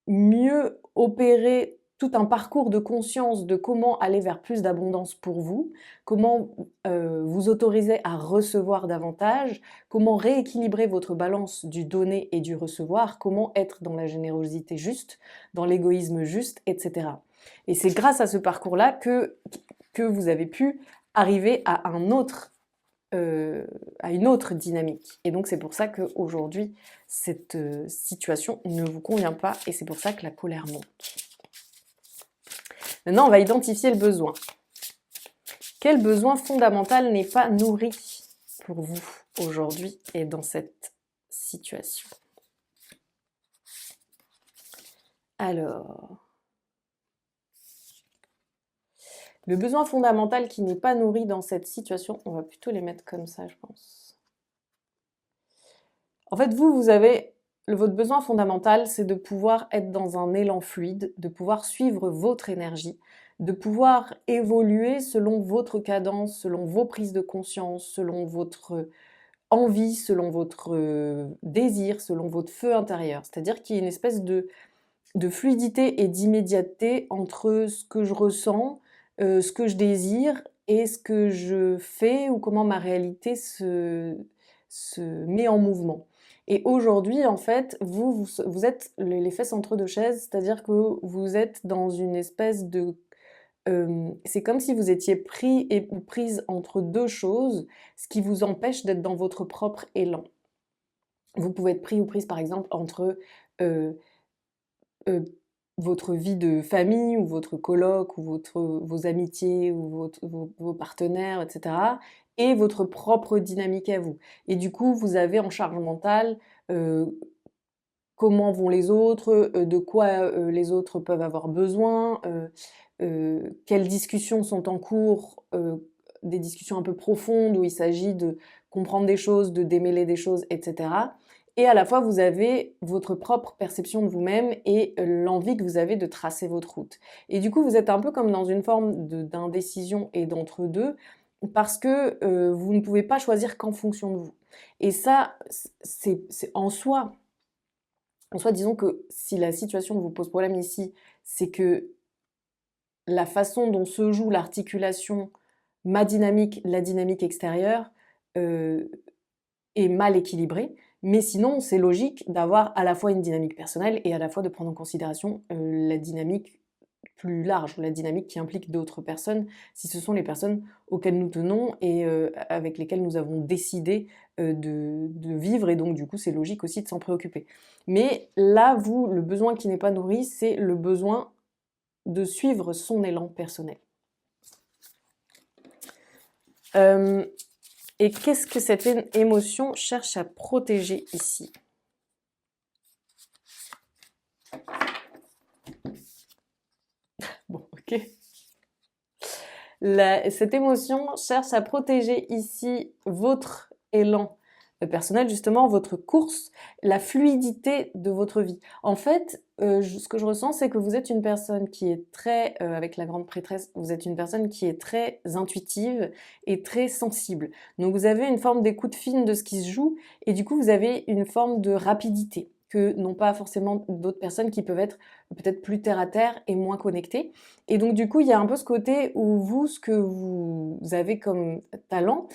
Speaker 1: mieux opérer tout un parcours de conscience de comment aller vers plus d'abondance pour vous, comment vous autoriser à recevoir davantage, comment rééquilibrer votre balance du donner et du recevoir, comment être dans la générosité juste, dans l'égoïsme juste, etc. Et c'est grâce à ce parcours-là que vous avez pu arriver à une autre dynamique. Et donc c'est pour ça qu'aujourd'hui, cette situation ne vous convient pas et c'est pour ça que la colère monte. Maintenant, on va identifier le besoin. Quel besoin fondamental n'est pas nourri pour vous aujourd'hui et dans cette situation? Alors, le besoin fondamental qui n'est pas nourri dans cette situation, on va plutôt les mettre comme ça, je pense. En fait, vous avez votre besoin fondamental, c'est de pouvoir être dans un élan fluide, de pouvoir suivre votre énergie, de pouvoir évoluer selon votre cadence, selon vos prises de conscience, selon votre envie, selon votre désir, selon votre feu intérieur. C'est-à-dire qu'il y a une espèce de fluidité et d'immédiateté entre ce que je ressens, ce que je désire et ce que je fais ou comment ma réalité se met en mouvement. Et aujourd'hui, en fait, vous êtes les fesses entre deux chaises, c'est-à-dire que vous êtes dans une espèce de... c'est comme si vous étiez pris ou prise entre deux choses, ce qui vous empêche d'être dans votre propre élan. Vous pouvez être pris ou prise, par exemple, entre euh, votre vie de famille ou votre coloc ou vos amitiés ou vos partenaires, etc. et votre propre dynamique à vous. Et du coup, vous avez en charge mentale comment vont les autres, de quoi les autres peuvent avoir besoin, quelles discussions sont en cours, des discussions un peu profondes où il s'agit de comprendre des choses, de démêler des choses, etc. Et à la fois, vous avez votre propre perception de vous-même et l'envie que vous avez de tracer votre route. Et du coup, vous êtes un peu comme dans une forme d'indécision et d'entre-deux, parce que vous ne pouvez pas choisir qu'en fonction de vous. Et ça, c'est en soi, disons que si la situation vous pose problème ici, c'est que la façon dont se joue l'articulation, ma dynamique, la dynamique extérieure, est mal équilibrée. Mais sinon, c'est logique d'avoir à la fois une dynamique personnelle et à la fois de prendre en considération la dynamique plus large, la dynamique qui implique d'autres personnes, si ce sont les personnes auxquelles nous tenons et avec lesquelles nous avons décidé de vivre, et donc du coup c'est logique aussi de s'en préoccuper. Mais là, le besoin qui n'est pas nourri, c'est le besoin de suivre son élan personnel. Et qu'est-ce que cette émotion cherche à protéger ici? Bon, ok. Cette émotion cherche à protéger ici votre élan personnel, justement, votre course, la fluidité de votre vie. En fait, ce que je ressens, c'est que vous êtes une personne qui est très, avec la grande prêtresse, vous êtes une personne qui est très intuitive et très sensible. Donc vous avez une forme d'écoute fine de ce qui se joue et du coup vous avez une forme de rapidité que n'ont pas forcément d'autres personnes qui peuvent être peut-être plus terre à terre et moins connectées. Et donc du coup, il y a un peu ce côté où vous, ce que vous avez comme talent,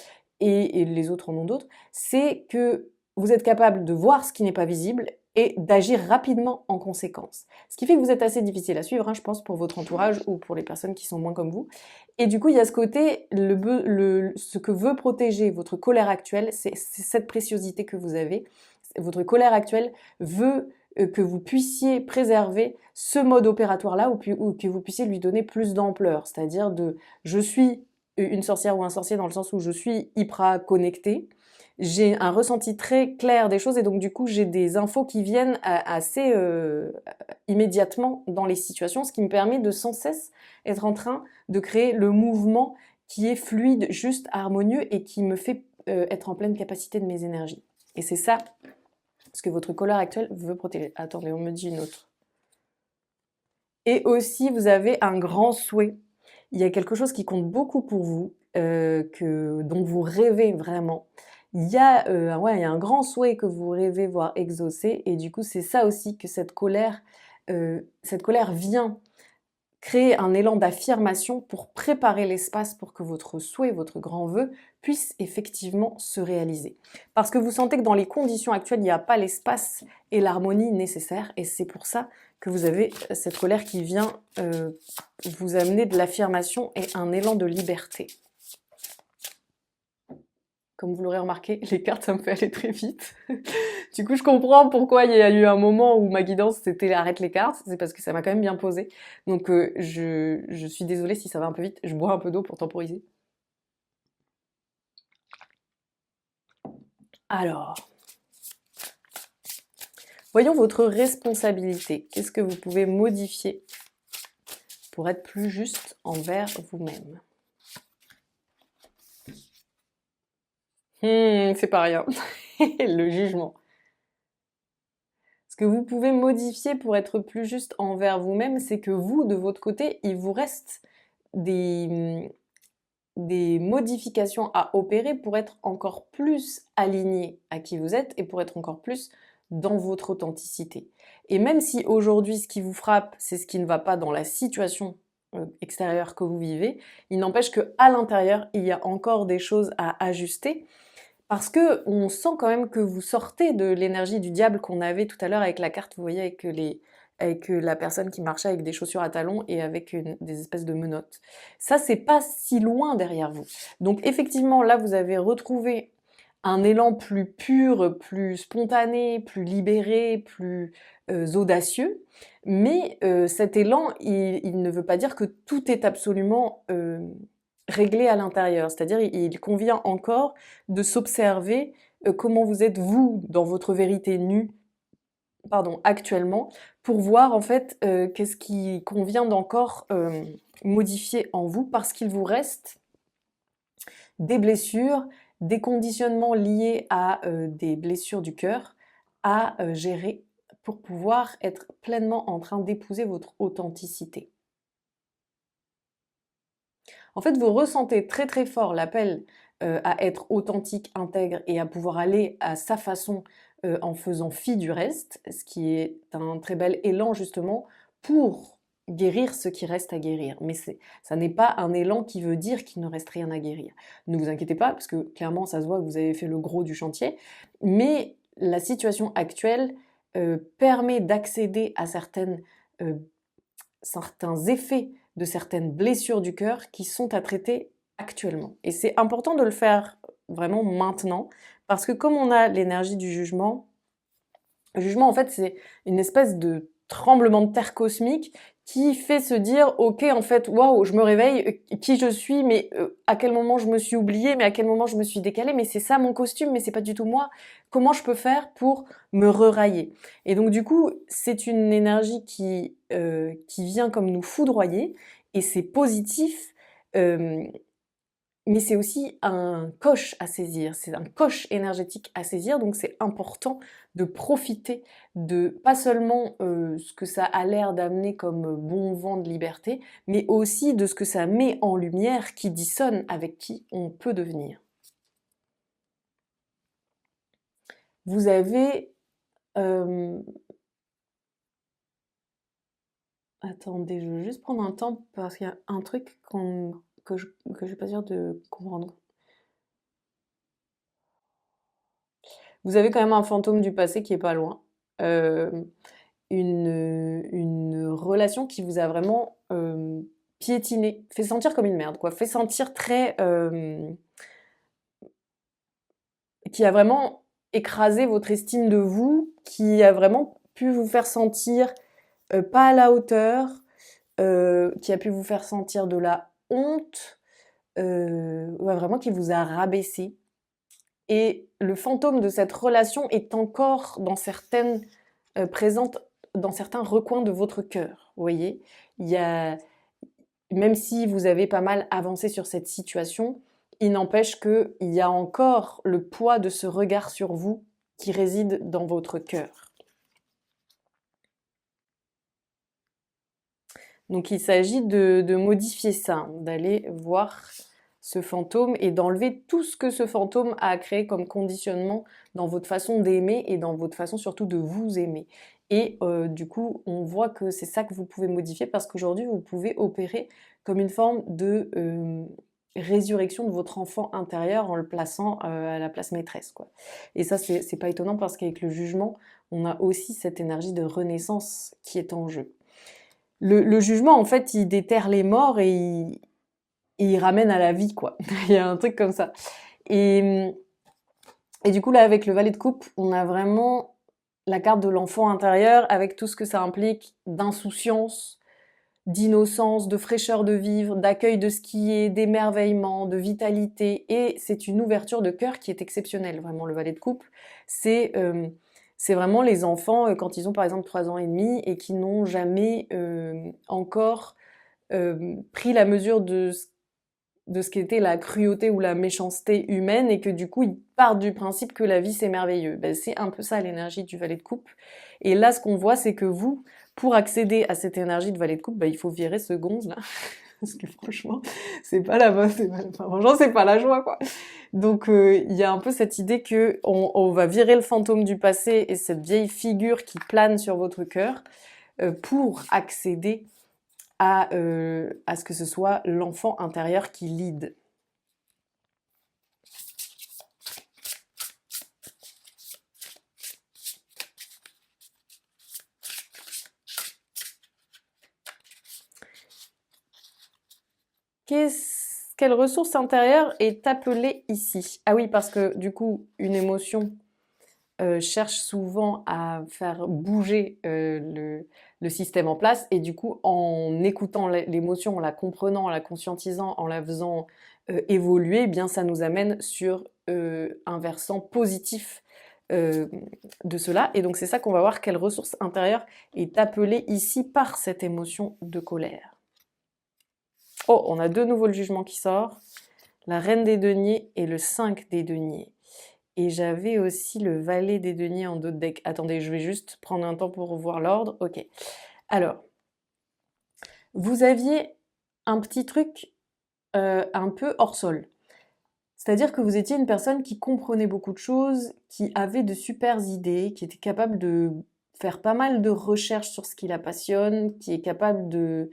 Speaker 1: et les autres en ont d'autres, c'est que vous êtes capable de voir ce qui n'est pas visible et d'agir rapidement en conséquence. Ce qui fait que vous êtes assez difficile à suivre, hein, je pense, pour votre entourage ou pour les personnes qui sont moins comme vous. Et du coup, il y a ce côté, ce que veut protéger votre colère actuelle, c'est cette préciosité que vous avez. Votre colère actuelle veut que vous puissiez préserver ce mode opératoire-là ou que vous puissiez lui donner plus d'ampleur. C'est-à-dire de je suis une sorcière ou un sorcier dans le sens où je suis hyper connectée, j'ai un ressenti très clair des choses et donc du coup j'ai des infos qui viennent assez immédiatement dans les situations, ce qui me permet de sans cesse être en train de créer le mouvement qui est fluide, juste, harmonieux et qui me fait être en pleine capacité de mes énergies. Et c'est ça ce que votre colère actuelle veut protéger. Attendez, on me dit une autre. Et aussi, vous avez un grand souhait. Il y a quelque chose qui compte beaucoup pour vous, dont vous rêvez vraiment. Il y a, ouais, il y a un grand souhait que vous rêvez voir exaucé, et du coup, c'est ça aussi que cette colère vient créer un élan d'affirmation pour préparer l'espace pour que votre souhait, votre grand vœu, puisse effectivement se réaliser. Parce que vous sentez que dans les conditions actuelles, il n'y a pas l'espace et l'harmonie nécessaires, et c'est pour ça que vous avez cette colère qui vient vous amener de l'affirmation et un élan de liberté. Comme vous l'aurez remarqué, les cartes, ça me fait aller très vite. Du coup, je comprends pourquoi il y a eu un moment où ma guidance, c'était arrête les cartes. C'est parce que ça m'a quand même bien posé. Donc, je suis désolée si ça va un peu vite. Je bois un peu d'eau pour temporiser. Alors, voyons votre responsabilité. Qu'est-ce que vous pouvez modifier pour être plus juste envers vous-même? C'est pas rien. Le jugement. Ce que vous pouvez modifier pour être plus juste envers vous-même, c'est que vous, de votre côté, il vous reste des modifications à opérer pour être encore plus aligné à qui vous êtes et pour être encore plus dans votre authenticité. Et même si aujourd'hui ce qui vous frappe, c'est ce qui ne va pas dans la situation extérieure que vous vivez, il n'empêche que à l'intérieur, il y a encore des choses à ajuster parce que on sent quand même que vous sortez de l'énergie du diable qu'on avait tout à l'heure avec la carte, vous voyez, avec la personne qui marchait avec des chaussures à talons et avec des espèces de menottes. Ça, c'est pas si loin derrière vous. Donc effectivement, là, vous avez retrouvé un élan plus pur, plus spontané, plus libéré, plus audacieux. Mais cet élan, il ne veut pas dire que tout est absolument réglé à l'intérieur. C'est-à-dire, il convient encore de s'observer comment vous êtes, vous, dans votre vérité nue, pardon, actuellement, pour voir en fait qu'est-ce qui convient d'encore modifier en vous, parce qu'il vous reste des blessures, des conditionnements liés à des blessures du cœur à gérer pour pouvoir être pleinement en train d'épouser votre authenticité. En fait, vous ressentez très très fort l'appel à être authentique, intègre et à pouvoir aller à sa façon en faisant fi du reste, ce qui est un très bel élan justement pour guérir ce qui reste à guérir. Mais ça n'est pas un élan qui veut dire qu'il ne reste rien à guérir. Ne vous inquiétez pas, parce que clairement ça se voit que vous avez fait le gros du chantier, mais la situation actuelle permet d'accéder à certains effets de certaines blessures du cœur qui sont à traiter actuellement. Et c'est important de le faire vraiment maintenant, parce que comme on a l'énergie du jugement, le jugement en fait c'est une espèce de tremblement de terre cosmique qui fait se dire ok en fait waouh je me réveille qui je suis mais à quel moment je me suis oubliée mais à quel moment je me suis décalée mais c'est ça mon costume mais c'est pas du tout moi, comment je peux faire pour me rerailler. Et donc du coup c'est une énergie qui vient comme nous foudroyer et c'est positif, mais c'est aussi un coche à saisir, c'est un coche énergétique à saisir, donc c'est important de profiter de pas seulement ce que ça a l'air d'amener comme bon vent de liberté, mais aussi de ce que ça met en lumière qui dissonne avec qui on peut devenir. Vous avez... Attendez, je veux juste prendre un temps parce qu'il y a un truc que je suis pas sûre de comprendre. Vous avez quand même un fantôme du passé qui est pas loin. Euh, une relation qui vous a vraiment piétiné, fait sentir comme une merde, quoi. Fait sentir très... qui a vraiment écrasé votre estime de vous, qui a vraiment pu vous faire sentir pas à la hauteur, qui a pu vous faire sentir de la honte, ouais, vraiment qui vous a rabaissé. Et le fantôme de cette relation est encore dans certaines présente dans certains recoins de votre cœur. Vous voyez, il y a, même si vous avez pas mal avancé sur cette situation, il n'empêche qu'il y a encore le poids de ce regard sur vous qui réside dans votre cœur. Donc il s'agit de modifier ça, d'aller voir ce fantôme et d'enlever tout ce que ce fantôme a créé comme conditionnement dans votre façon d'aimer et dans votre façon surtout de vous aimer. Et du coup, on voit que c'est ça que vous pouvez modifier parce qu'aujourd'hui, vous pouvez opérer comme une forme de résurrection de votre enfant intérieur en le plaçant à la place maîtresse, quoi. Et ça, c'est pas étonnant parce qu'avec le jugement, on a aussi cette énergie de renaissance qui est en jeu. Le jugement, en fait, il déterre les morts et il ramène à la vie, quoi. Il y a un truc comme ça. Et, et du coup, là, avec le valet de coupe, on a vraiment la carte de l'enfant intérieur avec tout ce que ça implique d'insouciance, d'innocence, de fraîcheur de vivre, d'accueil de ce qui est, d'émerveillement, de vitalité. Et c'est une ouverture de cœur qui est exceptionnelle, vraiment, le valet de coupe. C'est vraiment les enfants, quand ils ont par exemple 3 ans et demi et qui n'ont jamais encore pris la mesure de ce qu'était la cruauté ou la méchanceté humaine et que du coup ils partent du principe que la vie c'est merveilleux. Ben, c'est un peu ça l'énergie du valet de coupe. Et là ce qu'on voit c'est que vous, pour accéder à cette énergie de valet de coupe, ben, il faut virer ce gonze là. Parce que franchement, c'est pas la bonne, franchement, c'est pas la joie, quoi. Donc, il y a un peu cette idée que on va virer le fantôme du passé et cette vieille figure qui plane sur votre cœur pour accéder à ce que ce soit l'enfant intérieur qui lead. Quelle ressource intérieure est appelée ici? Ah oui, parce que du coup, une émotion cherche souvent à faire bouger le système en place et du coup, en écoutant l'émotion, en la comprenant, en la conscientisant, en la faisant évoluer, eh bien ça nous amène sur un versant positif de cela. Et donc c'est ça qu'on va voir, quelle ressource intérieure est appelée ici par cette émotion de colère. Oh, on a de nouveau le jugement qui sort, la reine des deniers et le 5 des deniers. Et j'avais aussi le valet des deniers en dos de deck. Attendez, je vais juste prendre un temps pour revoir l'ordre. Ok. Alors, vous aviez un petit truc un peu hors sol. C'est-à-dire que vous étiez une personne qui comprenait beaucoup de choses, qui avait de super idées, qui était capable de faire pas mal de recherches sur ce qui la passionne, qui est capable de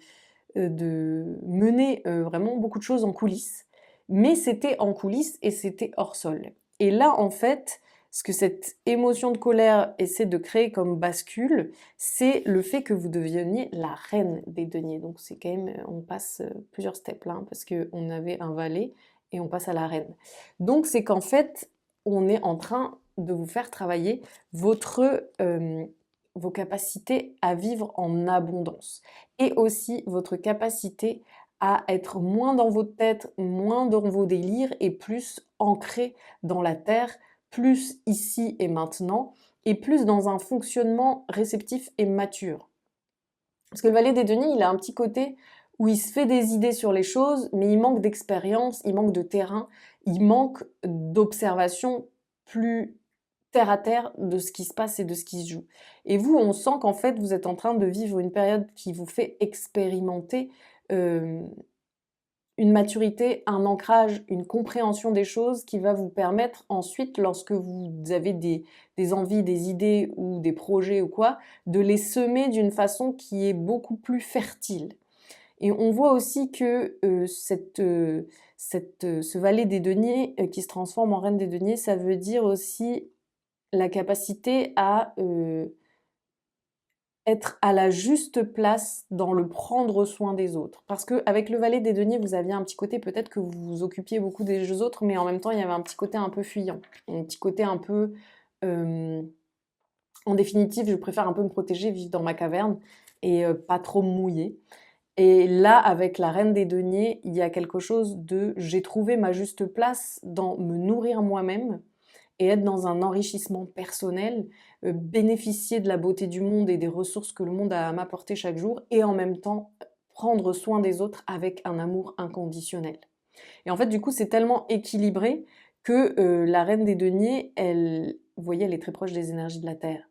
Speaker 1: mener vraiment beaucoup de choses en coulisses. Mais c'était en coulisses et c'était hors sol. Et là, en fait, ce que cette émotion de colère essaie de créer comme bascule, c'est le fait que vous deveniez la reine des deniers. Donc c'est quand même, on passe plusieurs steps là, hein, parce qu'on avait un valet et on passe à la reine. Donc c'est qu'en fait, on est en train de vous faire travailler vos capacités à vivre en abondance et aussi votre capacité à être moins dans votre tête, moins dans vos délires et plus ancré dans la terre, plus ici et maintenant et plus dans un fonctionnement réceptif et mature. Parce que le valet des deniers, il a un petit côté où il se fait des idées sur les choses, mais il manque d'expérience, il manque de terrain, il manque d'observation plus terre à terre de ce qui se passe et de ce qui se joue. Et vous, on sent qu'en fait, vous êtes en train de vivre une période qui vous fait expérimenter euh, une maturité, un ancrage, une compréhension des choses qui va vous permettre ensuite, lorsque vous avez des envies, des idées ou des projets ou quoi, de les semer d'une façon qui est beaucoup plus fertile. Et on voit aussi que ce valet des deniers qui se transforme en reine des deniers, ça veut dire aussi la capacité à être à la juste place dans le prendre soin des autres. Parce qu'avec le valet des deniers, vous aviez un petit côté peut-être que vous vous occupiez beaucoup des autres, mais en même temps, il y avait un petit côté un peu fuyant, un petit côté un peu... euh, en définitive, je préfère un peu me protéger, vivre dans ma caverne et pas trop me mouiller. Et là, avec la reine des deniers, il y a quelque chose de j'ai trouvé ma juste place dans me nourrir moi-même et être dans un enrichissement personnel, bénéficier de la beauté du monde et des ressources que le monde a à m'apporter chaque jour, et en même temps prendre soin des autres avec un amour inconditionnel. Et en fait, du coup, c'est tellement équilibré que la reine des deniers, elle, vous voyez, elle est très proche des énergies de la Terre.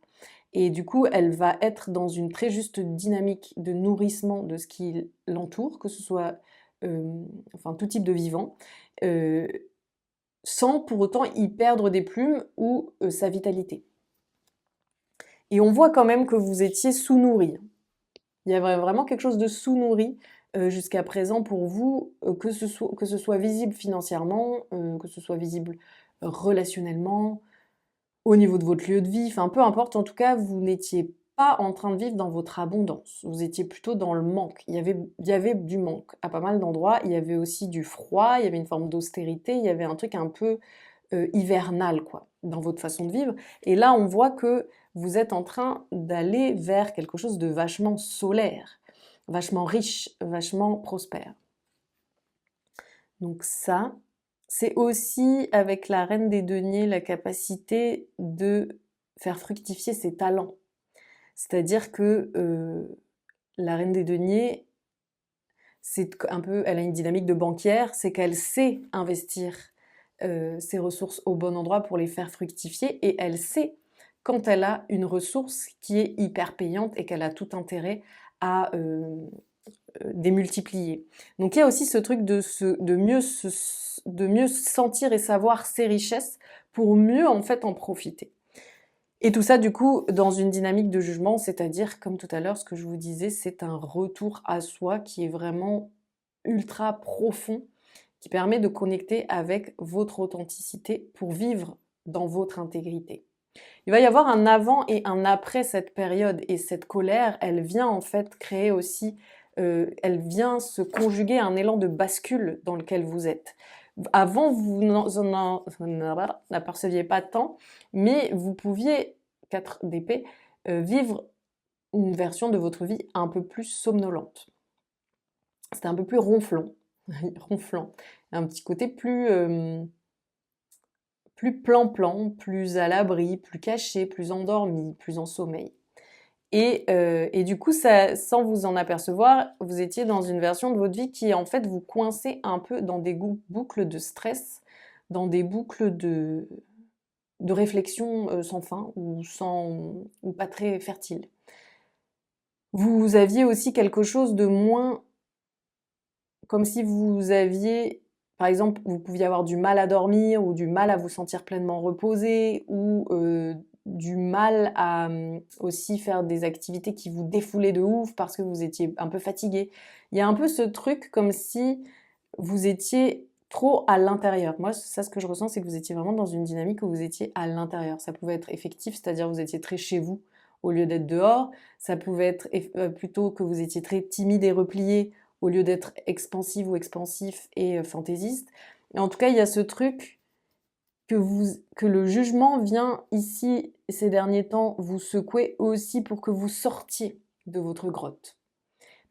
Speaker 1: Et du coup, elle va être dans une très juste dynamique de nourrissement de ce qui l'entoure, que ce soit enfin, tout type de vivant, euh, sans pour autant y perdre des plumes ou sa vitalité. Et on voit quand même que vous étiez sous-nourri. Il y avait vraiment quelque chose de sous-nourri jusqu'à présent pour vous, que ce soit visible financièrement, que ce soit visible relationnellement, au niveau de votre lieu de vie, enfin peu importe, en tout cas, vous n'étiez pas en train de vivre dans votre abondance. Vous étiez plutôt dans le manque. Il y avait du manque à pas mal d'endroits. Il y avait aussi du froid, il y avait une forme d'austérité, il y avait un truc un peu hivernal, quoi, dans votre façon de vivre. Et là, on voit que vous êtes en train d'aller vers quelque chose de vachement solaire, vachement riche, vachement prospère. Donc ça, c'est aussi avec la reine des deniers la capacité de faire fructifier ses talents. C'est-à-dire que la reine des deniers, c'est un peu, elle a une dynamique de banquière, c'est qu'elle sait investir ses ressources au bon endroit pour les faire fructifier, et elle sait quand elle a une ressource qui est hyper payante et qu'elle a tout intérêt à démultiplier. Donc il y a aussi ce truc de mieux sentir et savoir ses richesses pour mieux en fait en profiter. Et tout ça, du coup, dans une dynamique de jugement, c'est-à-dire, comme tout à l'heure, ce que je vous disais, c'est un retour à soi qui est vraiment ultra profond, qui permet de connecter avec votre authenticité pour vivre dans votre intégrité. Il va y avoir un avant et un après cette période, et cette colère, elle vient en fait créer aussi, elle vient se conjuguer à un élan de bascule dans lequel vous êtes. Avant, vous n'aperceviez pas tant, mais vous pouviez, 4 d'épée, vivre une version de votre vie un peu plus somnolente. C'était un peu plus ronflant, ronflant, un petit côté plus plan-plan, plus à l'abri, plus caché, plus endormi, plus en sommeil. Et du coup, ça, sans vous en apercevoir, vous étiez dans une version de votre vie qui, en fait, vous coincez un peu dans des boucles de stress, dans des boucles de réflexion sans fin ou pas très fertile. Vous aviez aussi quelque chose de moins, comme si vous aviez, par exemple, vous pouviez avoir du mal à dormir ou du mal à vous sentir pleinement reposé ou du mal à aussi faire des activités qui vous défoulaient de ouf parce que vous étiez un peu fatigué. Il y a un peu ce truc comme si vous étiez trop à l'intérieur. Moi, ça, ce que je ressens, c'est que vous étiez vraiment dans une dynamique où vous étiez à l'intérieur. Ça pouvait être effectif, c'est-à-dire vous étiez très chez vous au lieu d'être dehors. Ça pouvait être plutôt que vous étiez très timide et replié au lieu d'être expansive ou expansif et fantaisiste. Et en tout cas, il y a ce truc que le jugement vient ici, ces derniers temps, vous secouer aussi pour que vous sortiez de votre grotte.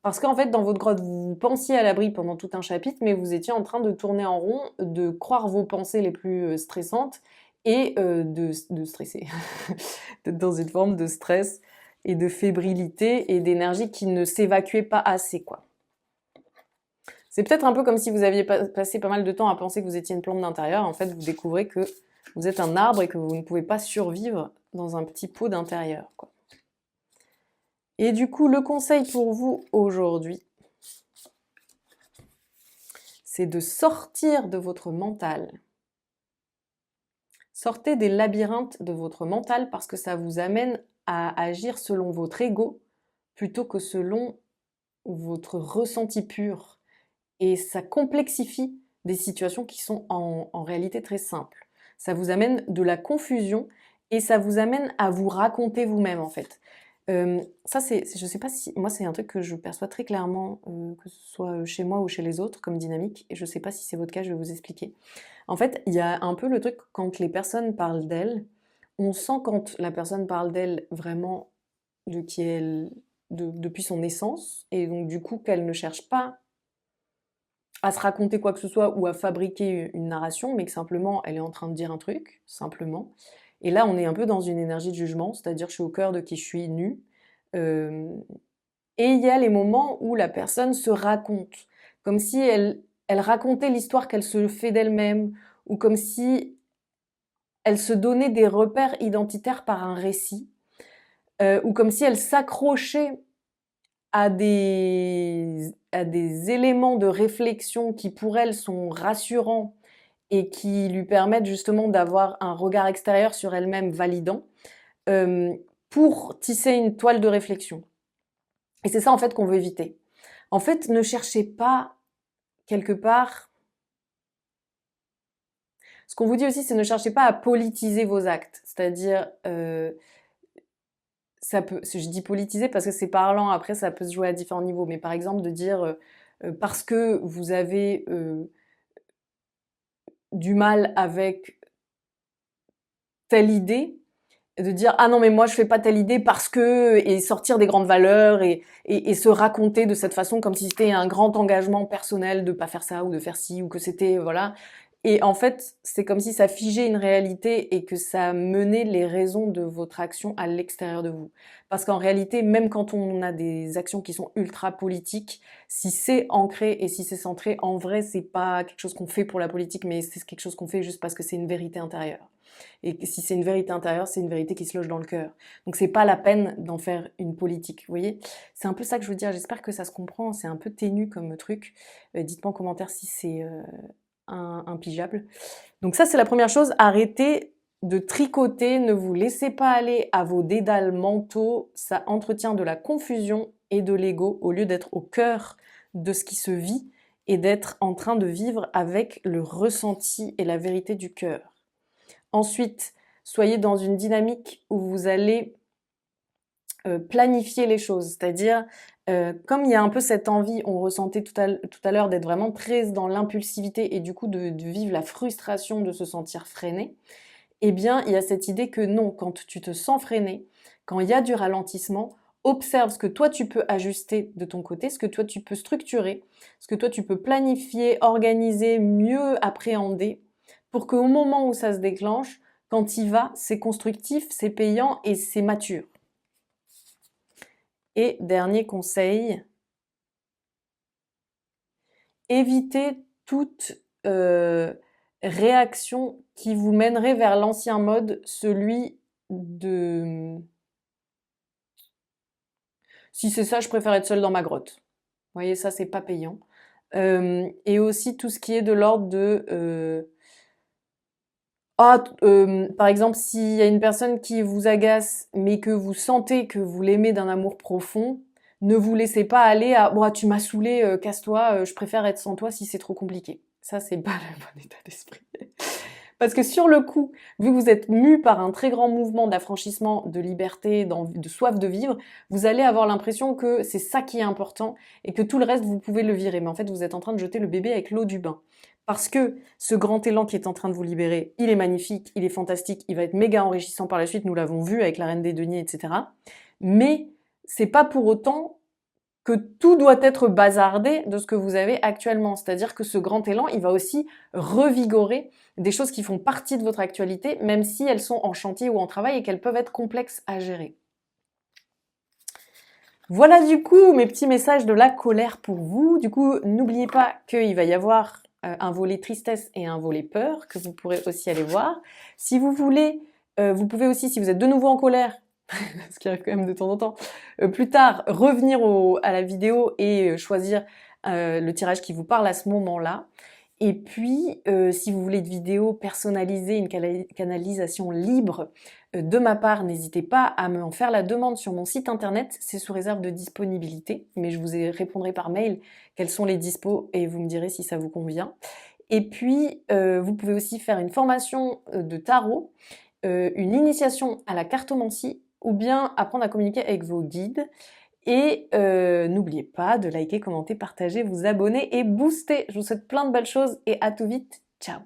Speaker 1: Parce qu'en fait, dans votre grotte, vous pensiez à l'abri pendant tout un chapitre, mais vous étiez en train de tourner en rond, de croire vos pensées les plus stressantes et de stresser. D'être dans une forme de stress et de fébrilité et d'énergie qui ne s'évacuait pas assez, quoi. C'est peut-être un peu comme si vous aviez passé pas mal de temps à penser que vous étiez une plante d'intérieur. En fait, vous découvrez que vous êtes un arbre et que vous ne pouvez pas survivre dans un petit pot d'intérieur, quoi. Et du coup, le conseil pour vous aujourd'hui, c'est de sortir de votre mental. Sortez des labyrinthes de votre mental parce que ça vous amène à agir selon votre ego plutôt que selon votre ressenti pur. Et ça complexifie des situations qui sont en réalité très simples. Ça vous amène de la confusion et ça vous amène à vous raconter vous-même en fait. Ça, je sais pas si, moi c'est un truc que je perçois très clairement, que ce soit chez moi ou chez les autres comme dynamique, et je sais pas si c'est votre cas, je vais vous expliquer. En fait, il y a un peu le truc quand les personnes parlent d'elles, on sent quand la personne parle d'elle vraiment de qui elle, depuis son naissance, et donc du coup qu'elle ne cherche pas à se raconter quoi que ce soit ou à fabriquer une narration, mais que simplement elle est en train de dire un truc, simplement. Et là, on est un peu dans une énergie de jugement, c'est-à-dire je suis au cœur de qui je suis nue. Euh, et il y a les moments où la personne se raconte, comme si elle racontait l'histoire qu'elle se fait d'elle-même, ou comme si elle se donnait des repères identitaires par un récit, ou comme si elle s'accrochait à des éléments de réflexion qui pour elle sont rassurants et qui lui permettent justement d'avoir un regard extérieur sur elle-même validant, euh, pour tisser une toile de réflexion. Et c'est ça en fait qu'on veut éviter. En fait, ne cherchez pas quelque part. Ce qu'on vous dit aussi, c'est ne cherchez pas à politiser vos actes. C'est-à-dire, ça peut, je dis politiser parce que c'est parlant, après ça peut se jouer à différents niveaux, mais par exemple de dire parce que vous avez du mal avec telle idée, de dire ah non mais moi je fais pas telle idée parce que, et sortir des grandes valeurs et se raconter de cette façon comme si c'était un grand engagement personnel de pas faire ça ou de faire ci, ou que c'était voilà. Et en fait, c'est comme si ça figeait une réalité et que ça menait les raisons de votre action à l'extérieur de vous. Parce qu'en réalité, même quand on a des actions qui sont ultra politiques, si c'est ancré et si c'est centré, en vrai, c'est pas quelque chose qu'on fait pour la politique, mais c'est quelque chose qu'on fait juste parce que c'est une vérité intérieure. Et si c'est une vérité intérieure, c'est une vérité qui se loge dans le cœur. Donc c'est pas la peine d'en faire une politique, vous voyez. C'est un peu ça que je veux dire, j'espère que ça se comprend, c'est un peu ténu comme truc. Dites-moi en commentaire si c'est impigeable. Donc ça c'est la première chose, arrêtez de tricoter, ne vous laissez pas aller à vos dédales mentaux, ça entretient de la confusion et de l'ego au lieu d'être au cœur de ce qui se vit et d'être en train de vivre avec le ressenti et la vérité du cœur. Ensuite, soyez dans une dynamique où vous allez planifier les choses, c'est-à-dire comme il y a un peu cette envie, on ressentait tout à l'heure d'être vraiment très dans l'impulsivité et du coup de vivre la frustration de se sentir freiné, eh bien il y a cette idée que non, quand tu te sens freiné, quand il y a du ralentissement, observe ce que toi tu peux ajuster de ton côté, ce que toi tu peux structurer, ce que toi tu peux planifier, organiser, mieux appréhender, pour qu'au moment où ça se déclenche, quand il va, c'est constructif, c'est payant et c'est mature. Et dernier conseil, évitez toute réaction qui vous mènerait vers l'ancien mode, celui de si c'est ça, je préfère être seule dans ma grotte. Vous voyez, ça, c'est pas payant. Et aussi tout ce qui est de l'ordre de par exemple, s'il y a une personne qui vous agace, mais que vous sentez que vous l'aimez d'un amour profond, ne vous laissez pas aller à bon, tu m'as saoulé, casse-toi, je préfère être sans toi si c'est trop compliqué. Ça, c'est pas le bon état d'esprit. Parce que sur le coup, vu que vous êtes mu par un très grand mouvement d'affranchissement, de liberté, de soif de vivre, vous allez avoir l'impression que c'est ça qui est important et que tout le reste, vous pouvez le virer. Mais en fait, vous êtes en train de jeter le bébé avec l'eau du bain. Parce que ce grand élan qui est en train de vous libérer, il est magnifique, il est fantastique, il va être méga enrichissant par la suite, nous l'avons vu avec la Reine des Deniers, etc. Mais c'est pas pour autant que tout doit être bazardé de ce que vous avez actuellement. C'est-à-dire que ce grand élan, il va aussi revigorer des choses qui font partie de votre actualité, même si elles sont en chantier ou en travail et qu'elles peuvent être complexes à gérer. Voilà du coup mes petits messages de la colère pour vous. Du coup, n'oubliez pas qu'il va y avoir un volet tristesse et un volet peur que vous pourrez aussi aller voir. Si vous voulez, vous pouvez aussi, si vous êtes de nouveau en colère, ce qui arrive quand même de temps en temps, plus tard revenir à la vidéo et choisir le tirage qui vous parle à ce moment-là. Et puis, si vous voulez de vidéos personnalisées, une canalisation libre de ma part, n'hésitez pas à me en faire la demande sur mon site internet, c'est sous réserve de disponibilité, mais je vous répondrai par mail quels sont les dispos et vous me direz si ça vous convient. Et puis, vous pouvez aussi faire une formation de tarot, une initiation à la cartomancie ou bien apprendre à communiquer avec vos guides. Et n'oubliez pas de liker, commenter, partager, vous abonner et booster. Je vous souhaite plein de belles choses et à tout vite. Ciao!